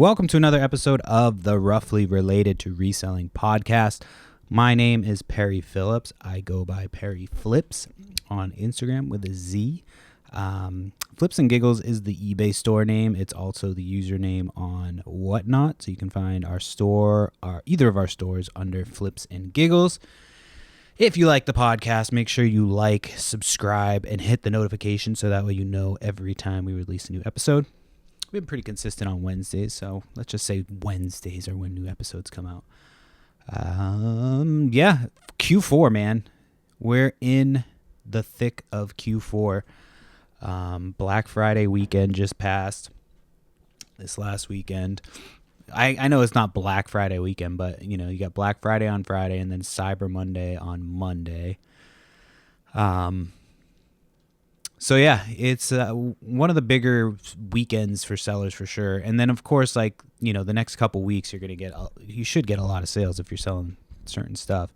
Welcome to another episode of the Roughly Related to Reselling podcast. My name is Perry Phillips. I go by Perry Flips on Instagram with a Z. Flips and Giggles is the eBay store name. It's also the username on Whatnot. So you can find our store, either of our stores, under Flips and Giggles. If you like the podcast, make sure you like, subscribe, and hit the notification so that way you know every time we release a new episode. We've been pretty consistent on Wednesdays, so let's just say Wednesdays are when new episodes come out. Q4, man. We're in the thick of Q4. Black Friday weekend just passed this last weekend. I know it's not Black Friday weekend, but, you know, you got Black Friday on Friday and then Cyber Monday on Monday. So yeah, it's one of the bigger weekends for sellers for sure. And then of course, like, you know, the next couple weeks you should get a lot of sales if you're selling certain stuff.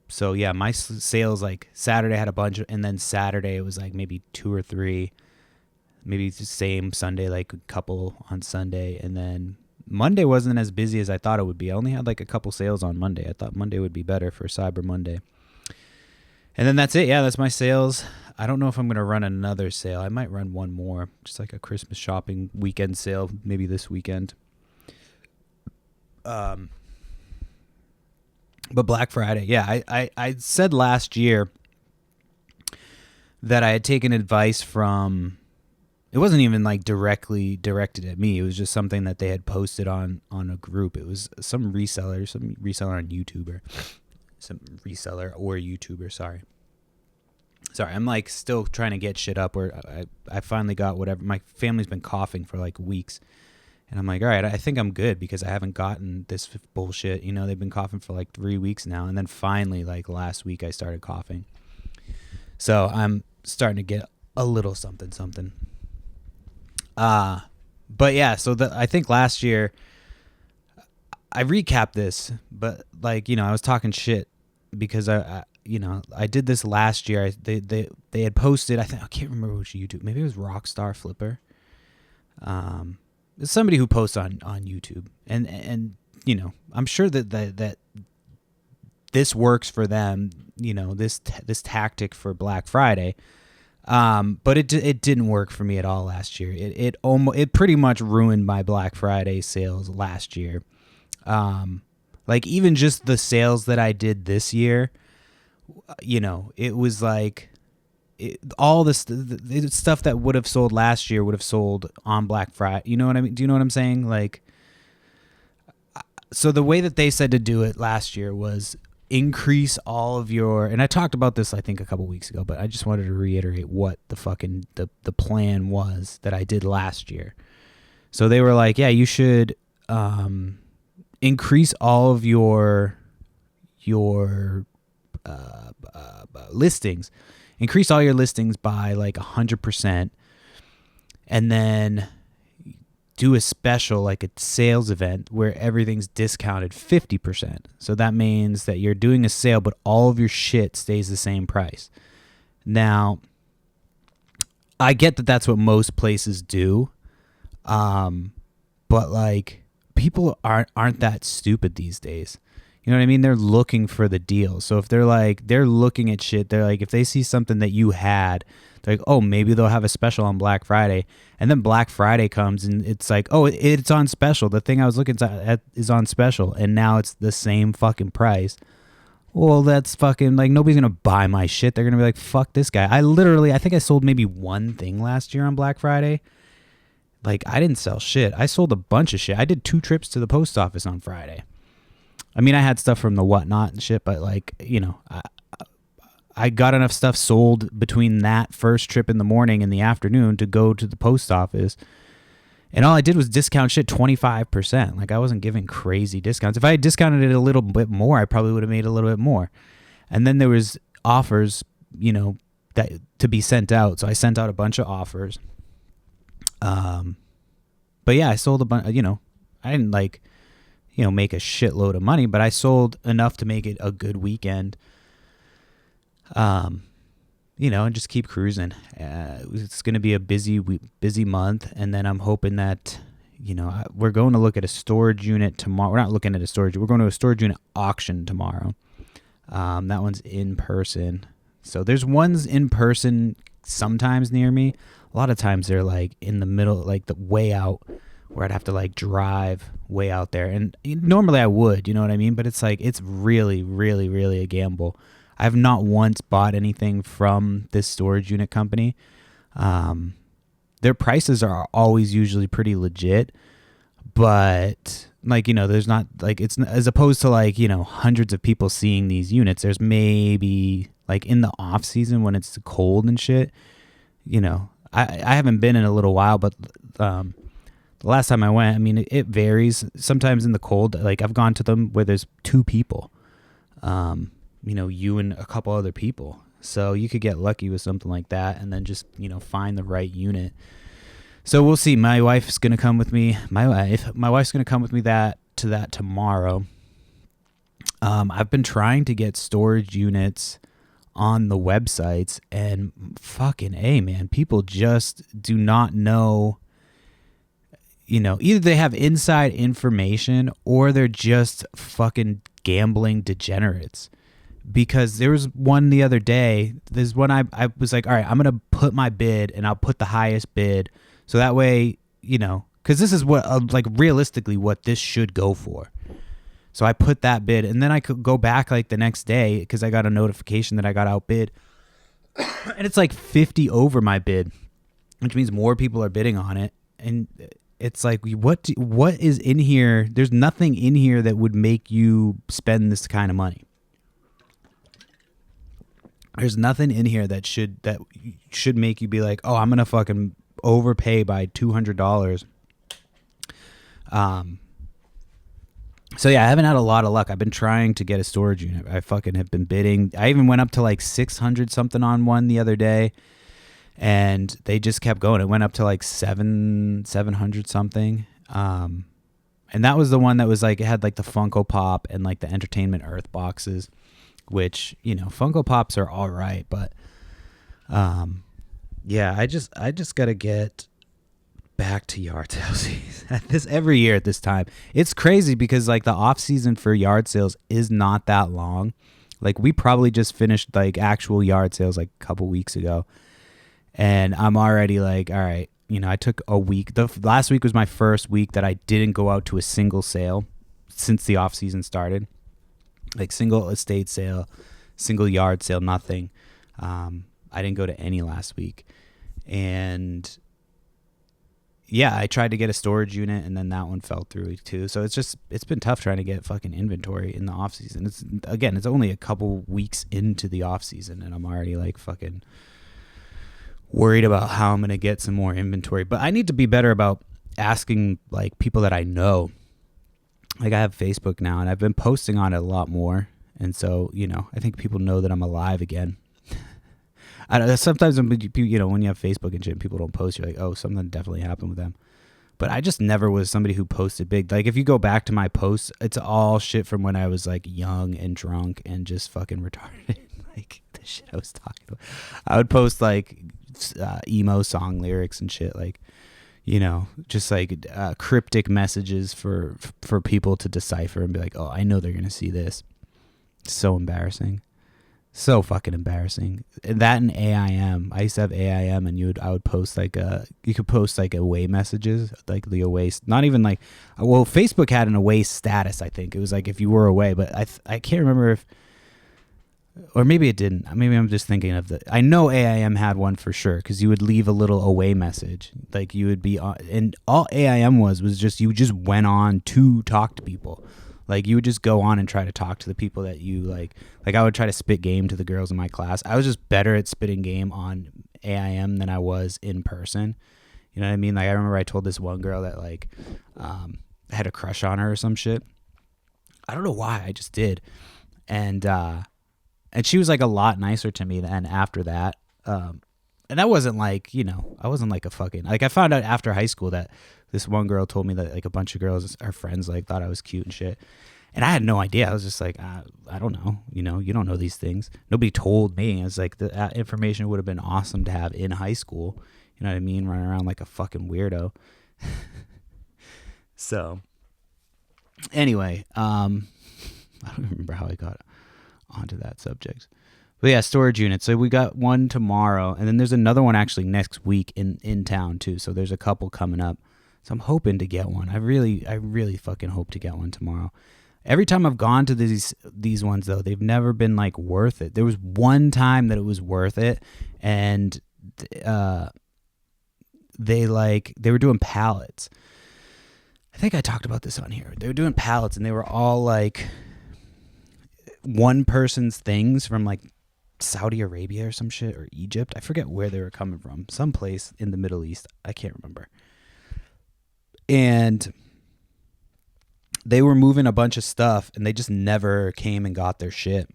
So yeah, my sales, like Saturday had a bunch, and then Saturday it was like maybe 2 or 3, maybe the same Sunday, like a couple on Sunday. And then Monday wasn't as busy as I thought it would be. I only had like a couple sales on Monday. I thought Monday would be better for Cyber Monday. And then that's it. Yeah, that's my sales. I don't know if I'm going to run another sale. I might run one more, just like a Christmas shopping weekend sale, maybe this weekend. But Black Friday, yeah, I said last year that I had taken advice from, it wasn't even like directly directed at me. It was just something that they had posted on a group. It was some reseller on YouTube, some reseller or YouTuber, sorry, I'm like still trying to get shit up where I finally got whatever. My family's been coughing for like weeks, and I'm like, all right, I think I'm good because I haven't gotten this bullshit. You know, they've been coughing for like 3 weeks now, and then finally, like last week, I started coughing. So I'm starting to get a little something. But yeah, so I think last year I recapped this, but like, you know, I was talking shit because I did this last year. They had posted, I can't remember which YouTube, maybe it was Rockstar Flipper. It's somebody who posts on YouTube, and you know, I'm sure that this works for them, you know, this tactic for Black Friday. But it didn't work for me at all last year. It pretty much ruined my Black Friday sales last year. Like even just the sales that I did this year, you know, it was like all this the stuff that would have sold last year would have sold on Black Friday. You know what I mean? Do you know what I'm saying? Like, so the way that they said to do it last year was increase all of your, and I talked about this I think a couple weeks ago, but I just wanted to reiterate what the fucking the plan was that I did last year. So they were like, yeah, you should increase all of your listings, increase all your listings by like 100%, and then do a special, like a sales event where everything's discounted 50%. So that means that you're doing a sale, but all of your shit stays the same price. Now, I get that that's what most places do, but like people aren't that stupid these days. You know what I mean? They're looking for the deal. So if they're looking at shit, they're like, if they see something that you had, they're like, oh, maybe they'll have a special on Black Friday. And then Black Friday comes and it's like, oh, it's on special. The thing I was looking at is on special. And now it's the same fucking price. Well, that's fucking, like, nobody's going to buy my shit. They're going to be like, fuck this guy. I think I sold maybe one thing last year on Black Friday. Like, I didn't sell shit. I sold a bunch of shit. I did 2 trips to the post office on Friday. I mean, I had stuff from the Whatnot and shit, but like, you know, I got enough stuff sold between that first trip in the morning and the afternoon to go to the post office. And all I did was discount shit 25%. Like, I wasn't giving crazy discounts. If I had discounted it a little bit more, I probably would have made a little bit more. And then there was offers, you know, that to be sent out. So I sent out a bunch of offers. But yeah, I sold a bunch, you know, I didn't like, you know, make a shitload of money, but I sold enough to make it a good weekend. You know, and just keep cruising. It's going to be a busy month, and then I'm hoping that, we're going to look at a storage unit tomorrow. We're not looking at a storage. We're going to a storage unit auction tomorrow. That one's in person. So there's ones in person sometimes near me. A lot of times they're like in the middle, like the way out, where I'd have to like drive way out there. And normally I would, you know what I mean? But it's like, it's really, really, really a gamble. I have not once bought anything from this storage unit company. Their prices are always usually pretty legit, but like, there's not like, it's as opposed to like, hundreds of people seeing these units. There's maybe like in the off season when it's cold and shit, I haven't been in a little while, but, the last time I went, I mean, it varies. Sometimes in the cold, like I've gone to them where there's 2 people, you and a couple other people. So you could get lucky with something like that and then just, find the right unit. So we'll see. My wife's going to come with me. My wife's going to come with me to that tomorrow. I've been trying to get storage units on the websites, and fucking A, man, people just do not know. Either they have inside information or they're just fucking gambling degenerates. Because there was one the other day, there's one I was like, all right, I'm going to put my bid and I'll put the highest bid. So that way, because this is what, like realistically what this should go for. So I put that bid, and then I could go back like the next day because I got a notification that I got outbid. And it's like 50 over my bid, which means more people are bidding on it. And it's like, what is in here? There's nothing in here that would make you spend this kind of money. There's nothing in here that should make you be like, oh, I'm gonna fucking overpay by $200. So yeah, I haven't had a lot of luck. I've been trying to get a storage unit. I fucking have been bidding. I even went up to like 600 something on one the other day, and they just kept going. It went up to like 700 something. And that was the one that was like, it had like the Funko Pop and like the Entertainment Earth boxes, which, Funko Pops are all right, but yeah, I just got to get back to yard sales this every year at this time. It's crazy because like the off season for yard sales is not that long. Like we probably just finished like actual yard sales like a couple weeks ago, and I'm already like, all right, I took a week. The last week was my first week that I didn't go out to a single sale since the off season started. Like single estate sale, single yard sale, nothing. I didn't go to any last week. And yeah, I tried to get a storage unit, and then that one fell through too. So it's been tough trying to get fucking inventory in the off season. It's only a couple weeks into the off season, and I'm already like fucking worried about how I'm going to get some more inventory. But I need to be better about asking like people that I know. Like I have Facebook now, and I've been posting on it a lot more. And so, I think people know that I'm alive again. I don't know, sometimes when you have Facebook and shit, people don't post, you're like, oh, something definitely happened with them. But I just never was somebody who posted big. Like if you go back to my posts, it's all shit from when I was like young and drunk and just fucking retarded. Like the shit I was talking about. I would post like emo song lyrics and shit, like, just like cryptic messages for people to decipher and be like, oh, I know they're going to see this. So embarrassing. So fucking embarrassing. That and AIM. I used to have AIM, and I would post like you could post like away messages, like the away, not even like, well, Facebook had an away status. I think it was like if you were away, but I can't remember if, or maybe it didn't. Maybe I'm just thinking of I know AIM had one for sure, because you would leave a little away message. Like you would be on, and all AIM was just, you just went on to talk to people. Like you would just go on and try to talk to the people that you like I would try to spit game to the girls in my class. I was just better at spitting game on AIM than I was in person. You know what I mean? Like I remember I told this one girl that like I had a crush on her or some shit. I don't know why, I just did. And she was like a lot nicer to me than after that. And that wasn't like, I wasn't like a fucking, like I found out after high school that this one girl told me that like a bunch of girls, our friends, like thought I was cute and shit. And I had no idea. I was just like, I don't know. You don't know these things. Nobody told me. It's like that information would have been awesome to have in high school. You know what I mean? Running around like a fucking weirdo. So anyway, I don't remember how I got onto that subject. But yeah, storage units. So we got one tomorrow, and then there's another one actually next week in town too. So there's a couple coming up. So I'm hoping to get one. I really fucking hope to get one tomorrow. Every time I've gone to these ones though, they've never been like worth it. There was one time that it was worth it, and they were doing pallets. I think I talked about this on here. They were doing pallets, and they were all like one person's things from like Saudi Arabia or some shit, or Egypt. I forget where they were coming from. Some place in the Middle East. I can't remember. And they were moving a bunch of stuff, and they just never came and got their shit.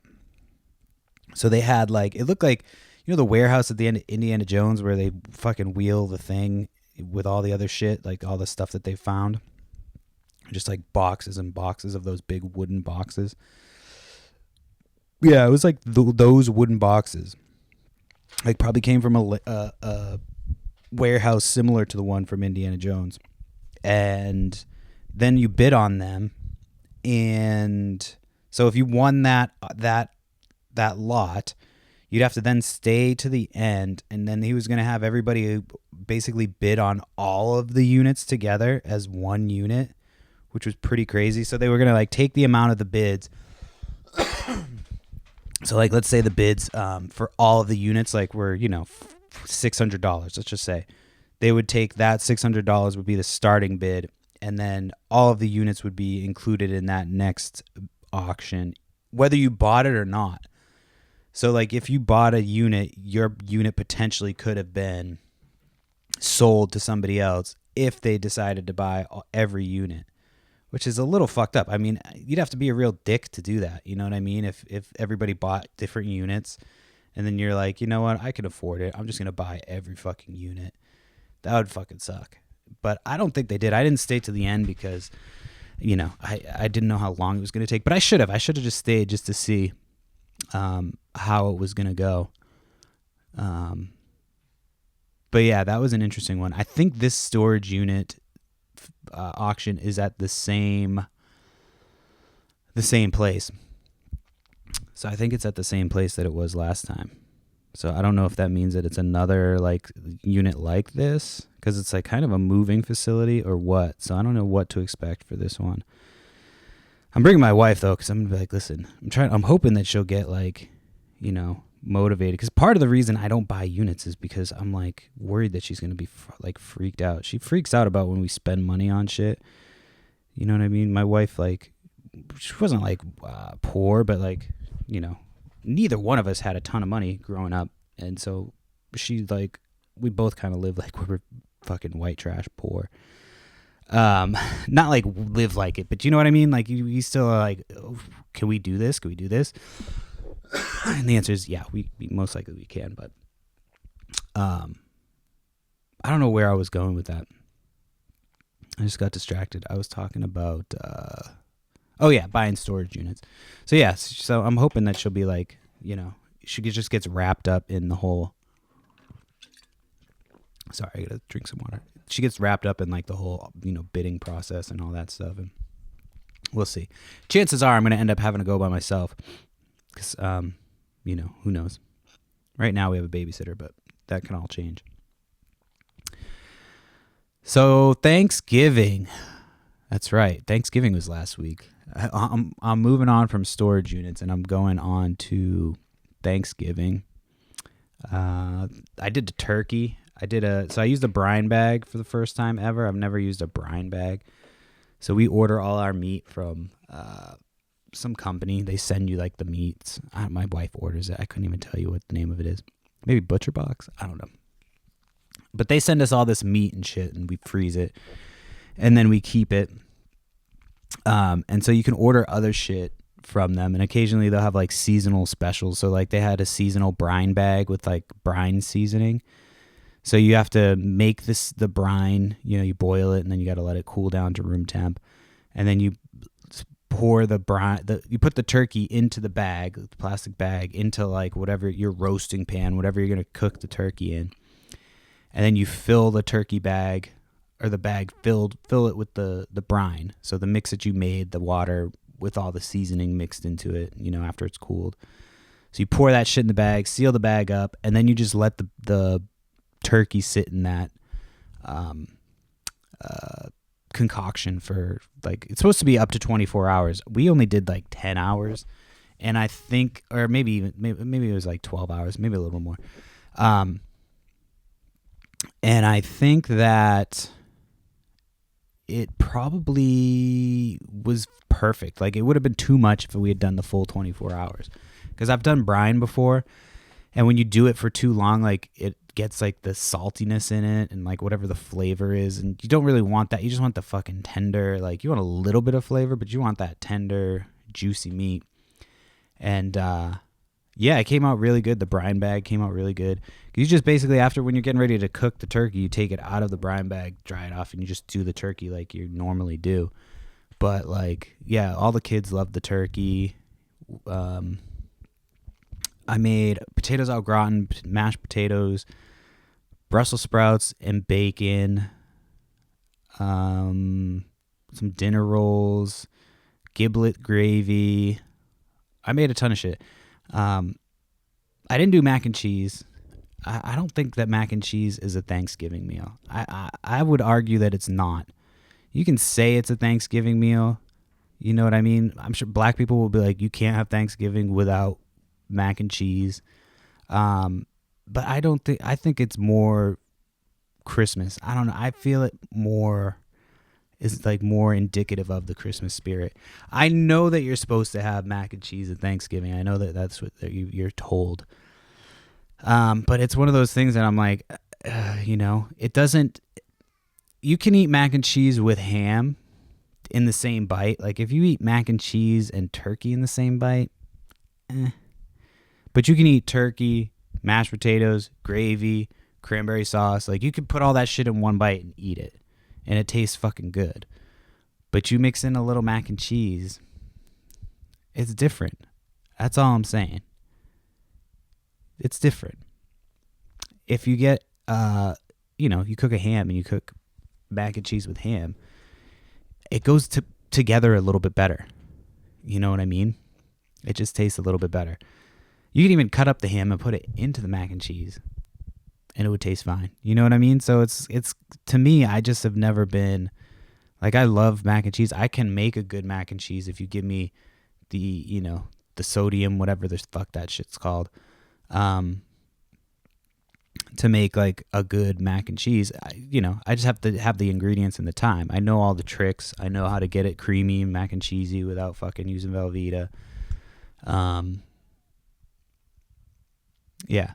So they had like, it looked like, you know, the warehouse at the end of Indiana Jones where they fucking wheel the thing with all the other shit, like all the stuff that they found. Just like boxes and boxes of those big wooden boxes. Yeah, it was like those wooden boxes. Like probably came from a warehouse similar to the one from Indiana Jones. And then you bid on them. And so if you won that lot, you'd have to then stay to the end. And then he was going to have everybody basically bid on all of the units together as one unit, which was pretty crazy. So they were going to like take the amount of the bids. So like, let's say the bids for all of the units like were, you know, $600. Let's just say they would take that $600 would be the starting bid, and then all of the units would be included in that next auction, whether you bought it or not. So like, if you bought a unit, your unit potentially could have been sold to somebody else if they decided to buy every unit, which is a little fucked up. I mean, you'd have to be a real dick to do that. You know what I mean? If everybody bought different units, and then you're like, you know what, I can afford it, I'm just going to buy every fucking unit. That would fucking suck. But I don't think they did. I didn't stay to the end because, you know, I didn't know how long it was going to take. But I should have. I should have just stayed just to see how it was going to go. But yeah, that was an interesting one. I think this storage unit auction is at the same place. So I think it's at the same place that it was last time. So I don't know if that means that it's another like unit like this, because it's like kind of a moving facility or what. So I don't know what to expect for this one. I'm bringing my wife though, because I'm gonna be like, listen, I'm hoping that she'll get like, you know, motivated. Because part of the reason I don't buy units is because I'm like worried that she's gonna be like freaked out. She freaks out about when we spend money on shit. You know what I mean? My wife, like, she wasn't like poor, but like, you know, neither one of us had a ton of money growing up, and so she like, we both kind of live like we were fucking white trash poor. Not like live like it, but you know what I mean? Like you still are like, oh, can we do this? Can we do this? And the answer is yeah, we most likely we can, but I don't know where I was going with that. I just got distracted. I was talking about buying storage units. So yeah, so I'm hoping that she'll be like, you know, she just gets wrapped up in the whole. Sorry, I gotta drink some water. She gets wrapped up in like the whole, you know, bidding process and all that stuff, and we'll see. Chances are I'm gonna end up having to go by myself, because you know, who knows. Right now we have a babysitter, but that can all change. So Thanksgiving, that's right. Thanksgiving was last week. I'm moving on from storage units, and I'm going on to Thanksgiving. I did the turkey. So I used a brine bag for the first time ever. I've never used a brine bag. So we order all our meat from some company. They send you like the meats. My wife orders it. I couldn't even tell you what the name of it is. Maybe Butcher Box? I don't know. But they send us all this meat and shit, and we freeze it, and then we keep it. And so you can order other shit from them, and occasionally they'll have like seasonal specials. So like they had a seasonal brine bag with like brine seasoning. So you have to make the brine, you know, you boil it, and then you got to let it cool down to room temp, and then you pour the brine. You put the turkey into the bag, the plastic bag, into like whatever your roasting pan, whatever you're gonna cook the turkey in. And then you fill the turkey bag or the bag, fill it with the brine. So the mix that you made, the water with all the seasoning mixed into it, after it's cooled. So you pour that shit in the bag, seal the bag up, and then you just let the turkey sit in that concoction for it's supposed to be up to 24 hours. We only did 10 hours, and I think, or maybe it was 12 hours, maybe a little more. And I think that it probably was perfect. It would have been too much if we had done the full 24 hours. Because I've done brine before, and when you do it for too long, it gets the saltiness in it and whatever the flavor is, and you don't really want that. You just want the fucking tender, you want a little bit of flavor, but you want that tender, juicy meat. And it came out really good. The brine bag came out really good. You just basically, after, when you're getting ready to cook the turkey, you take it out of the brine bag, dry it off, and you just do the turkey like you normally do. But all the kids loved the turkey. I made potatoes au gratin, mashed potatoes, Brussels sprouts and bacon, some dinner rolls, giblet gravy. I made a ton of shit. I didn't do mac and cheese. I don't think that mac and cheese is a Thanksgiving meal. I would argue that it's not. You can say it's a Thanksgiving meal. You know what I mean? I'm sure black people will be like, you can't have Thanksgiving without mac and cheese. But I think it's more Christmas. I don't know. I feel it more is more indicative of the Christmas spirit. I know that you're supposed to have mac and cheese at Thanksgiving. I know that that's what you're told. But it's one of those things that I'm like, it doesn't, you can eat mac and cheese with ham in the same bite. If you eat mac and cheese and turkey in the same bite, But you can eat turkey, mashed potatoes, gravy, cranberry sauce. You can put all that shit in one bite and eat it, and it tastes fucking good. But you mix in a little mac and cheese, it's different. That's all I'm saying. It's different. If you get, you cook a ham and you cook mac and cheese with ham, it goes together a little bit better. You know what I mean? It just tastes a little bit better. You can even cut up the ham and put it into the mac and cheese, and it would taste fine. You know what I mean? So it's to me, I just have never been, I love mac and cheese. I can make a good mac and cheese if you give me the sodium, whatever the fuck that shit's called, to make a good mac and cheese. I just have to have the ingredients and the time. I know all the tricks. I know how to get it creamy and mac and cheesy without fucking using Velveeta. Yeah.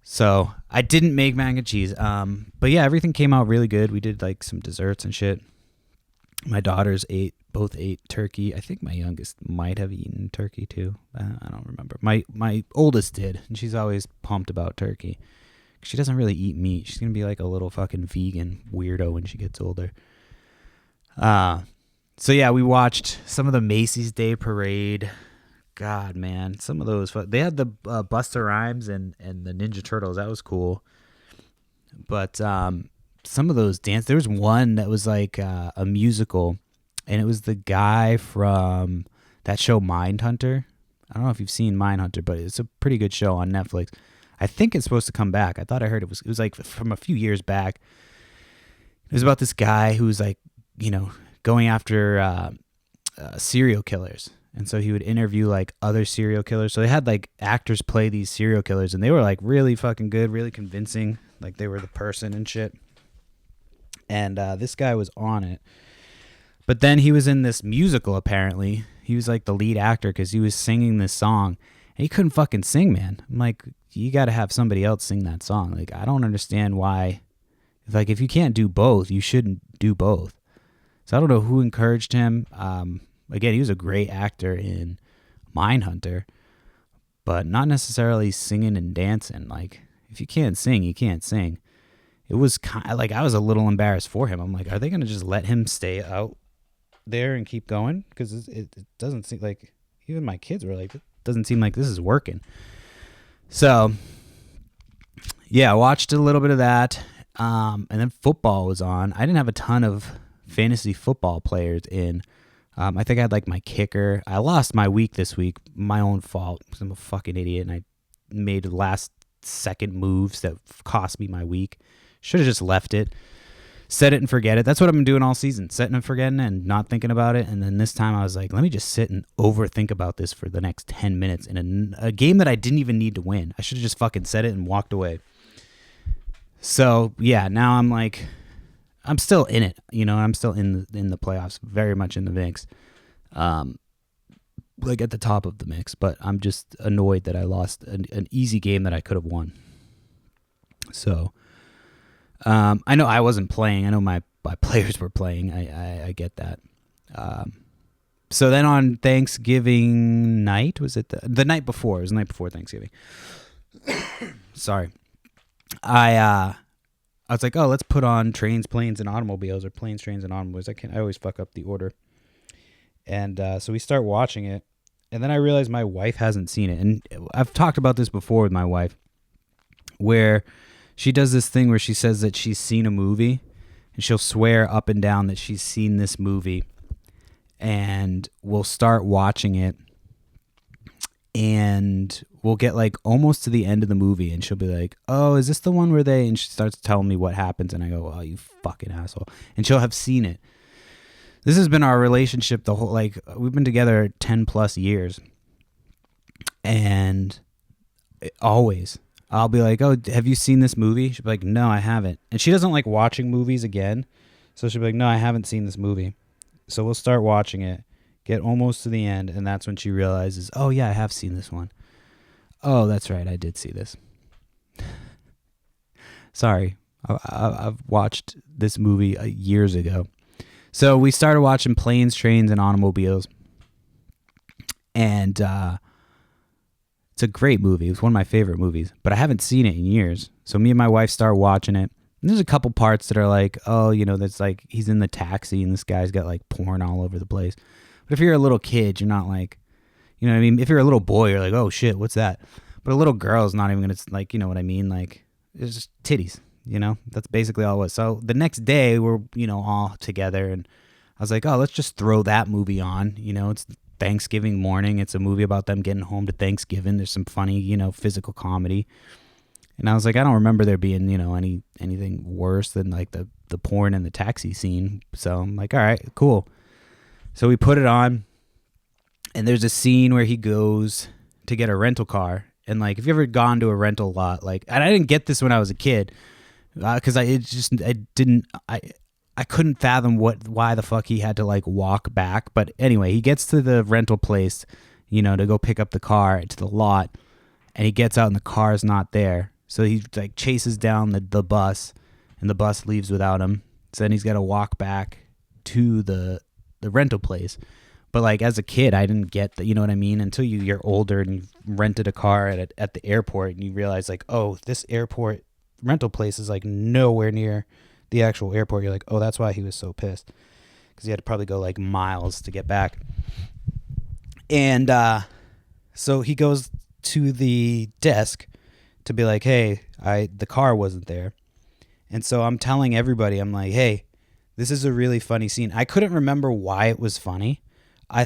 So I didn't make mac and cheese. But yeah, everything came out really good. We did some desserts and shit. My daughters both ate turkey. I think my youngest might have eaten turkey too. I don't remember. My oldest did, and she's always pumped about turkey. She doesn't really eat meat. She's gonna be a little fucking vegan weirdo when she gets older. So yeah, we watched some of the Macy's Day Parade. God, man, some of those. They had the Busta Rhymes and the Ninja Turtles. That was cool. But some of those dance. There was one that was a musical, and it was the guy from that show Mindhunter. I don't know if you've seen Mindhunter, but it's a pretty good show on Netflix. I think it's supposed to come back. I thought I heard it was from a few years back. It was about this guy who was going after serial killers. And so he would interview other serial killers. So they had actors play these serial killers, and they were really fucking good, really convincing. They were the person and shit. And this guy was on it. But then he was in this musical, apparently. He was the lead actor because he was singing this song. And he couldn't fucking sing, man. I'm you got to have somebody else sing that song. I don't understand why. If you can't do both, you shouldn't do both. So I don't know who encouraged him. Again, he was a great actor in Mindhunter, but not necessarily singing and dancing. If you can't sing, you can't sing. It was kind of I was a little embarrassed for him. I'm are they going to just let him stay out there and keep going? Because it doesn't seem even my kids were it doesn't seem like this is working. So, yeah, I watched a little bit of that. And then football was on. I didn't have a ton of fantasy football players in. I think I had like my kicker. I lost my week this week. My own fault because I'm a fucking idiot and I made last second moves that cost me my week. Should have just left it. Set it and forget it. That's what I've been doing all season. Setting and forgetting it and not thinking about it. And then this time I was like, let me just sit and overthink about this for the next 10 minutes in a game that I didn't even need to win. I should have just fucking said it and walked away. So, yeah, now I'm like, I'm still in it. You know, I'm still in the playoffs, very much in the mix. Like at the top of the mix. But I'm just annoyed that I lost an easy game that I could have won. So, I know I wasn't playing. I know my players were playing. I get that. So then on Thanksgiving night, was it the night before? It was the night before Thanksgiving. Sorry. I was like, oh, let's put on Trains, Planes, and Automobiles, or Planes, Trains, and Automobiles. I always fuck up the order. And so we start watching it, and then I realize my wife hasn't seen it. And I've talked about this before with my wife, where she does this thing where she says that she's seen a movie, and she'll swear up and down that she's seen this movie, and we'll start watching it, and we'll get like almost to the end of the movie, and she'll be like, oh, is this the one where they, and she starts telling me what happens, and I go, oh, you fucking asshole, and she'll have seen it. This has been our relationship the whole, like, we've been together 10 plus years, and always I'll be like, oh, have you seen this movie? She'll be like, no, I haven't. And she doesn't like watching movies again, so she'll be like, no, I haven't seen this movie. So we'll start watching it, get almost to the end, and that's when she realizes, oh, yeah, I have seen this one. Oh, that's right, I did see this. Sorry, I've watched this movie years ago. So we started watching Planes, Trains, and Automobiles, and it's a great movie. It was one of my favorite movies, but I haven't seen it in years. So me and my wife start watching it. And there's a couple parts that are like, oh, you know, that's like he's in the taxi and this guy's got like porn all over the place. But if you're a little kid, you're not like, you know what I mean? If you're a little boy, you're like, oh shit, what's that? But a little girl's not even gonna, like, you know what I mean? Like, it's just titties, you know? That's basically all it was. So the next day we're, you know, all together, and I was like, oh, let's just throw that movie on. You know, it's Thanksgiving morning. It's a movie about them getting home to Thanksgiving. There's some funny, you know, physical comedy. And I was like, I don't remember there being, you know, anything worse than like the porn and the taxi scene. So I'm like, all right, cool. So we put it on, and there's a scene where he goes to get a rental car. And like, if you ever gone to a rental lot, like, and I didn't get this when I was a kid, because I couldn't fathom why the fuck he had to like walk back. But anyway, he gets to the rental place, you know, to go pick up the car to the lot, and he gets out and the car's not there. So he like chases down the bus, and the bus leaves without him. So then he's got to walk back to the rental place. But like as a kid, I didn't get that, you know what I mean? Until you're older and you've rented a car at the airport, and you realize like, oh, this airport rental place is like nowhere near the actual airport. You're like, oh, that's why he was so pissed, because he had to probably go like miles to get back. And so he goes to the desk to be like, hey, the car wasn't there. And so I'm telling everybody, I'm like, hey, this is a really funny scene. I couldn't remember why it was funny.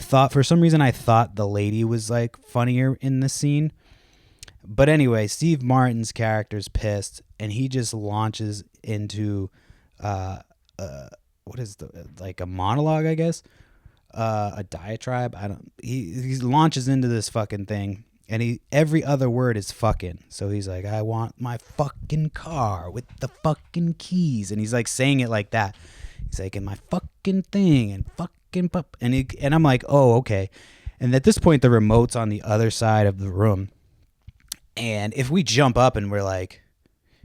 For some reason I thought the lady was like funnier in the scene. But anyway, Steve Martin's character's pissed, and he just launches into what is like a monologue, I guess, a diatribe. He launches into this fucking thing, and every other word is fucking. So he's like, I want my fucking car with the fucking keys, and he's like saying it like that. He's like, and my fucking thing, and fucking pup, and I'm like, oh, okay. And at this point, the remote's on the other side of the room, and if we jump up and we're like,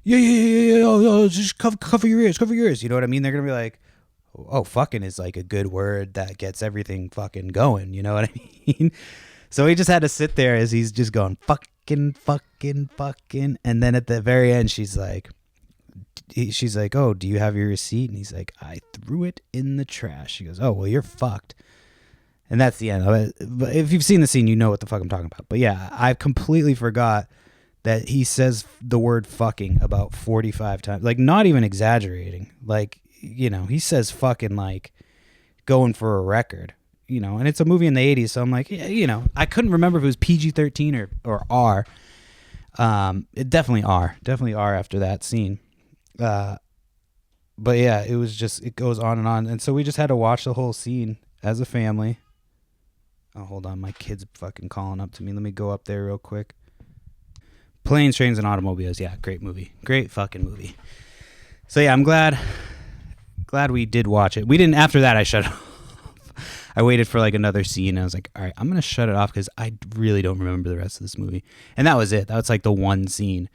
yeah, just cover your ears, you know what I mean? They're gonna be like, oh, fucking is like a good word that gets everything fucking going, you know what I mean? So he just had to sit there as he's just going fucking, and then at the very end, she's like, oh, do you have your receipt? And he's like, I threw it in the trash. She goes, oh, well, you're fucked. And that's the end of it. But if you've seen the scene, you know what the fuck I'm talking about. But yeah, I completely forgot that he says the word fucking about 45 times. Like, not even exaggerating. Like, you know, he says fucking like going for a record, you know, and it's a movie in the 80s. So I'm like, yeah, you know, I couldn't remember if it was PG-13 or R. It definitely R after that scene. But yeah, it was just, it goes on. And so we just had to watch the whole scene as a family. Oh, hold on. My kid's fucking calling up to me. Let me go up there real quick. Planes, Trains, and Automobiles. Yeah, great movie. Great fucking movie. So yeah, I'm glad we did watch it. We didn't, after that, I shut it off. I waited for like another scene. I was like, all right, I'm going to shut it off because I really don't remember the rest of this movie. And that was it. That was like the one scene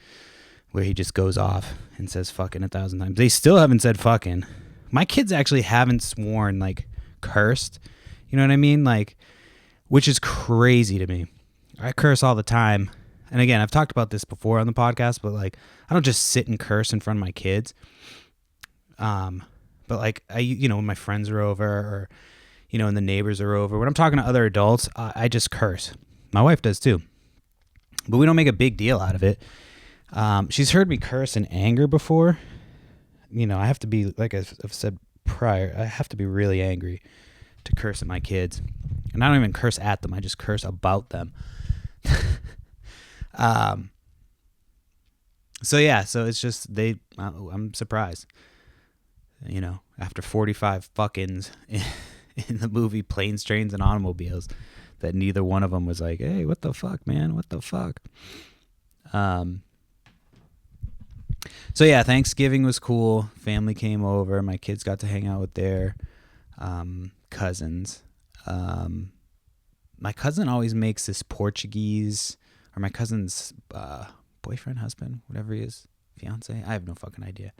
where he just goes off and says fucking 1,000 times. They still haven't said fucking. My kids actually haven't sworn, like cursed. You know what I mean? Like, which is crazy to me. I curse all the time. And again, I've talked about this before on the podcast, but like, I don't just sit and curse in front of my kids. But like, when my friends are over or, you know, and the neighbors are over, when I'm talking to other adults, I just curse. My wife does too, but we don't make a big deal out of it. She's heard me curse in anger before. You know, I have to be, like I've said prior, I have to be really angry to curse at my kids. And I don't even curse at them. I just curse about them. So it's just, I'm surprised, you know, after 45 fuckings in the movie Planes, Trains, and Automobiles, that neither one of them was like, hey, what the fuck, man? What the fuck? So yeah, Thanksgiving was cool. Family came over. My kids got to hang out with their cousins. My cousin always makes this Portuguese, or my cousin's boyfriend, husband, whatever he is, fiance. I have no fucking idea.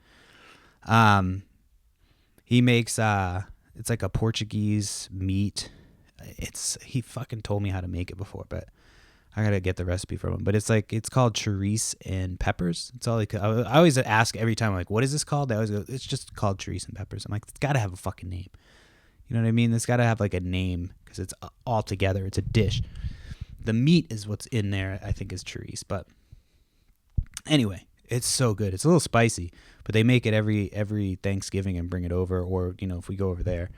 He makes it's like a Portuguese meat. He fucking told me how to make it before, but I gotta get the recipe from him. But it's called chorizo and peppers. It's all I always ask every time, like, what is this called? They always go, it's just called chorizo and peppers. I'm like, it's gotta have a fucking name. You know what I mean? It's gotta have like a name because it's all together. It's a dish. The meat is what's in there. I think is chorizo, but anyway, it's so good. It's a little spicy, but they make it every Thanksgiving and bring it over, or you know, if we go over there.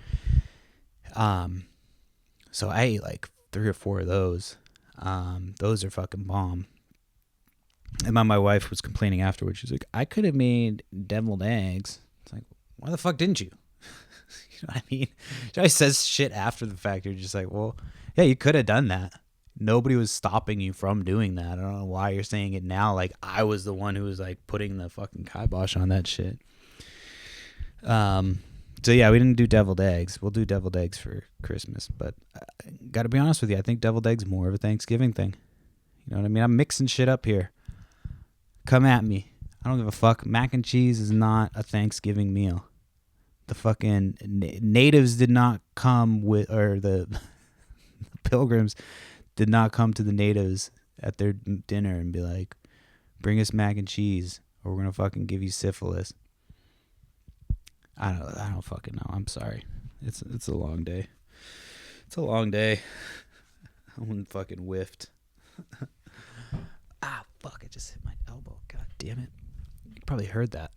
So I ate like 3 or 4 of those. Those are fucking bomb. And my wife was complaining afterwards. She's like, I could have made deviled eggs. It's like, why the fuck didn't you? You know what I mean? She always says shit after the fact. You're just like, well, yeah, you could have done that. Nobody was stopping you from doing that. I don't know why you're saying it now. Like I was the one who was like putting the fucking kibosh on that shit. So yeah, we didn't do deviled eggs. We'll do deviled eggs for Christmas, but got to be honest with you, I think deviled eggs more of a Thanksgiving thing. You know what I mean? I'm mixing shit up here. Come at me. I don't give a fuck. Mac and cheese is not a Thanksgiving meal. The fucking natives did not come with, or the pilgrims did not come to the natives at their dinner and be like, bring us mac and cheese or we're going to fucking give you syphilis. I don't fucking know. I'm sorry. It's a long day. It's a long day. I'm fucking whiffed. Fuck, I just hit my elbow. God damn it. You probably heard that.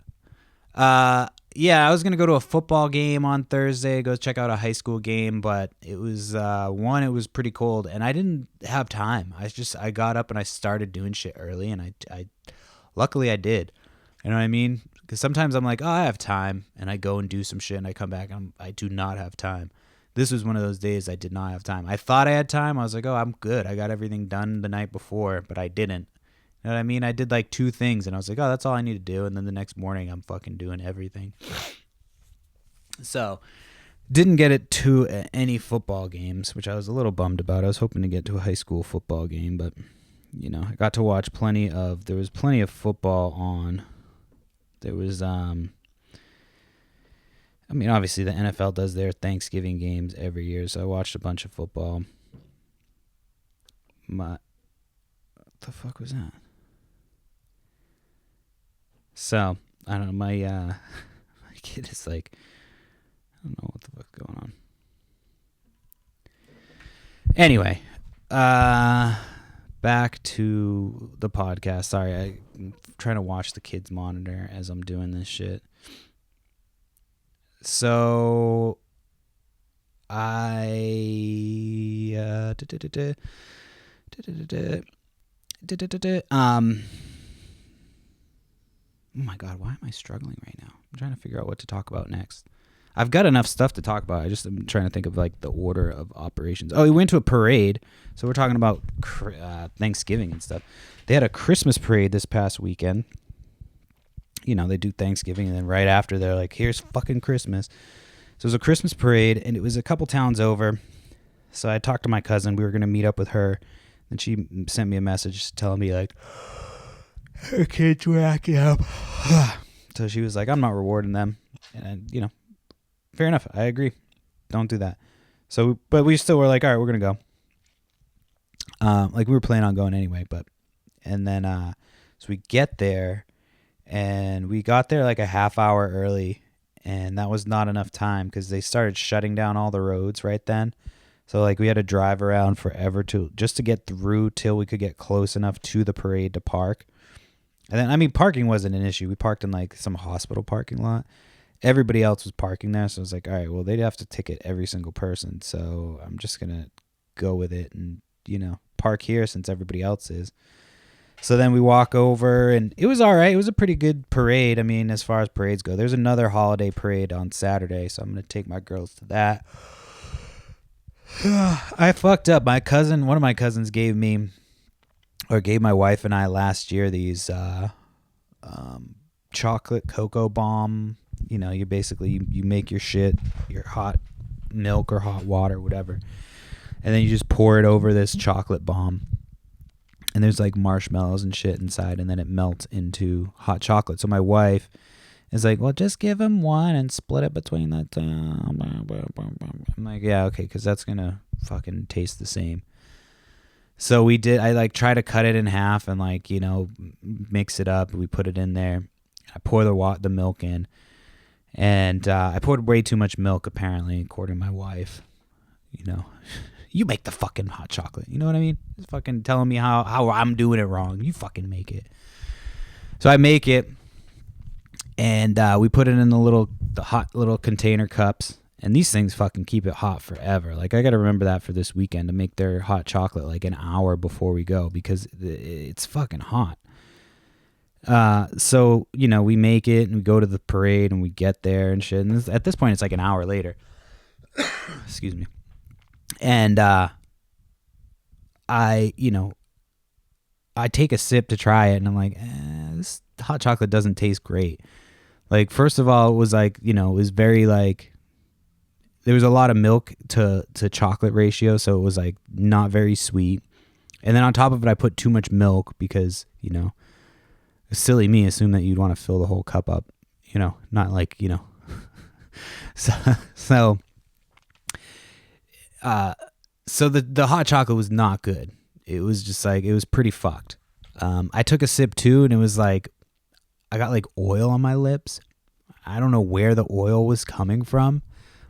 Yeah, I was going to go to a football game on Thursday, go check out a high school game, but it was, it was pretty cold, and I didn't have time. I got up and I started doing shit early, and I luckily I did. You know what I mean? Because sometimes I'm like, oh, I have time, and I go and do some shit, and I come back, and I do not have time. This was one of those days I did not have time. I thought I had time. I was like, oh, I'm good. I got everything done the night before, but I didn't. You know what I mean? I did like 2 things, and I was like, oh, that's all I need to do. And then the next morning, I'm fucking doing everything. So, didn't get it to any football games, which I was a little bummed about. I was hoping to get to a high school football game, but, you know, I got to watch there was plenty of football on. There was, obviously the NFL does their Thanksgiving games every year, so I watched a bunch of football. What the fuck was that? So, I don't know, my kid is like, I don't know what the fuck's going on. Anyway, back to the podcast. Sorry, I'm trying to watch the kids monitor as I'm doing this shit. So oh my God, why am I struggling right now? I'm trying to figure out what to talk about next. I've got enough stuff to talk about. I'm trying to think of like the order of operations. Oh, we went to a parade. So we're talking about Thanksgiving and stuff. They had a Christmas parade this past weekend. You know, they do Thanksgiving and then right after they're like, here's fucking Christmas. So it was a Christmas parade and it was a couple towns over. So I talked to my cousin. We were going to meet up with her. And she sent me a message telling me like, her kids were acting up. So she was like, I'm not rewarding them. And, you know, fair enough. I agree. Don't do that. So, but we still were like, all right, we're going to go. Like we were planning on going anyway, and then, so we get there and we got there like a half hour early and that was not enough time because they started shutting down all the roads right then. So like we had to drive around forever just to get through till we could get close enough to the parade to park. And then, I mean, parking wasn't an issue. We parked in like some hospital parking lot. Everybody else was parking there. So I was like, all right, well, they'd have to ticket every single person. So I'm just going to go with it and, you know, park here since everybody else is. So then we walk over and it was all right. It was a pretty good parade. I mean, as far as parades go, there's another holiday parade on Saturday. So I'm going to take my girls to that. I fucked up. One of my cousins gave my wife and I last year these chocolate cocoa bomb. You know, you basically you make your shit, your hot milk or hot water, whatever, and then you just pour it over this chocolate bomb. And there's like marshmallows and shit inside, and then it melts into hot chocolate. So my wife is like, well, just give him one and split it between the two. I'm like, yeah, okay, because that's going to fucking taste the same. So we did, I like try to cut it in half and like, you know, mix it up. We put it in there. I pour the milk in. And I poured way too much milk, apparently, according to my wife. You know, you make the fucking hot chocolate. You know what I mean? Just fucking telling me how I'm doing it wrong. You fucking make it. So I make it. And we put it in the hot little container cups. And these things fucking keep it hot forever. Like, I got to remember that for this weekend to make their hot chocolate like an hour before we go because it's fucking hot. So, you know, we make it and we go to the parade and we get there and shit. And at this point, it's like an hour later. Excuse me. And I take a sip to try it and I'm like, this hot chocolate doesn't taste great. Like, first of all, it was like, you know, it was very like, there was a lot of milk to chocolate ratio. So it was like not very sweet. And then on top of it, I put too much milk because, you know, silly me assume that you'd want to fill the whole cup up, you know, not like, you know. so the hot chocolate was not good. It was just like, it was pretty fucked. I took a sip too and it was like, I got like oil on my lips. I don't know where the oil was coming from,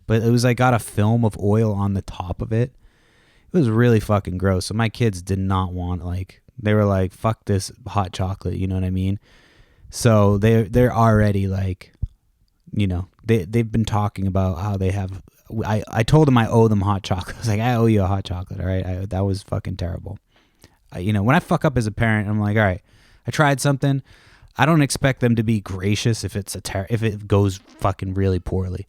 but it was like got a film of oil on the top of it. It was really fucking gross. So my kids did not want they were like, fuck this hot chocolate. You know what I mean? So they're already like, you know, they've been talking about how they have, I told them I owe them hot chocolate. I was like, I owe you a hot chocolate. All right. That was fucking terrible. You know, when I fuck up as a parent, I'm like, all right, I tried something. I don't expect them to be gracious if it goes fucking really poorly.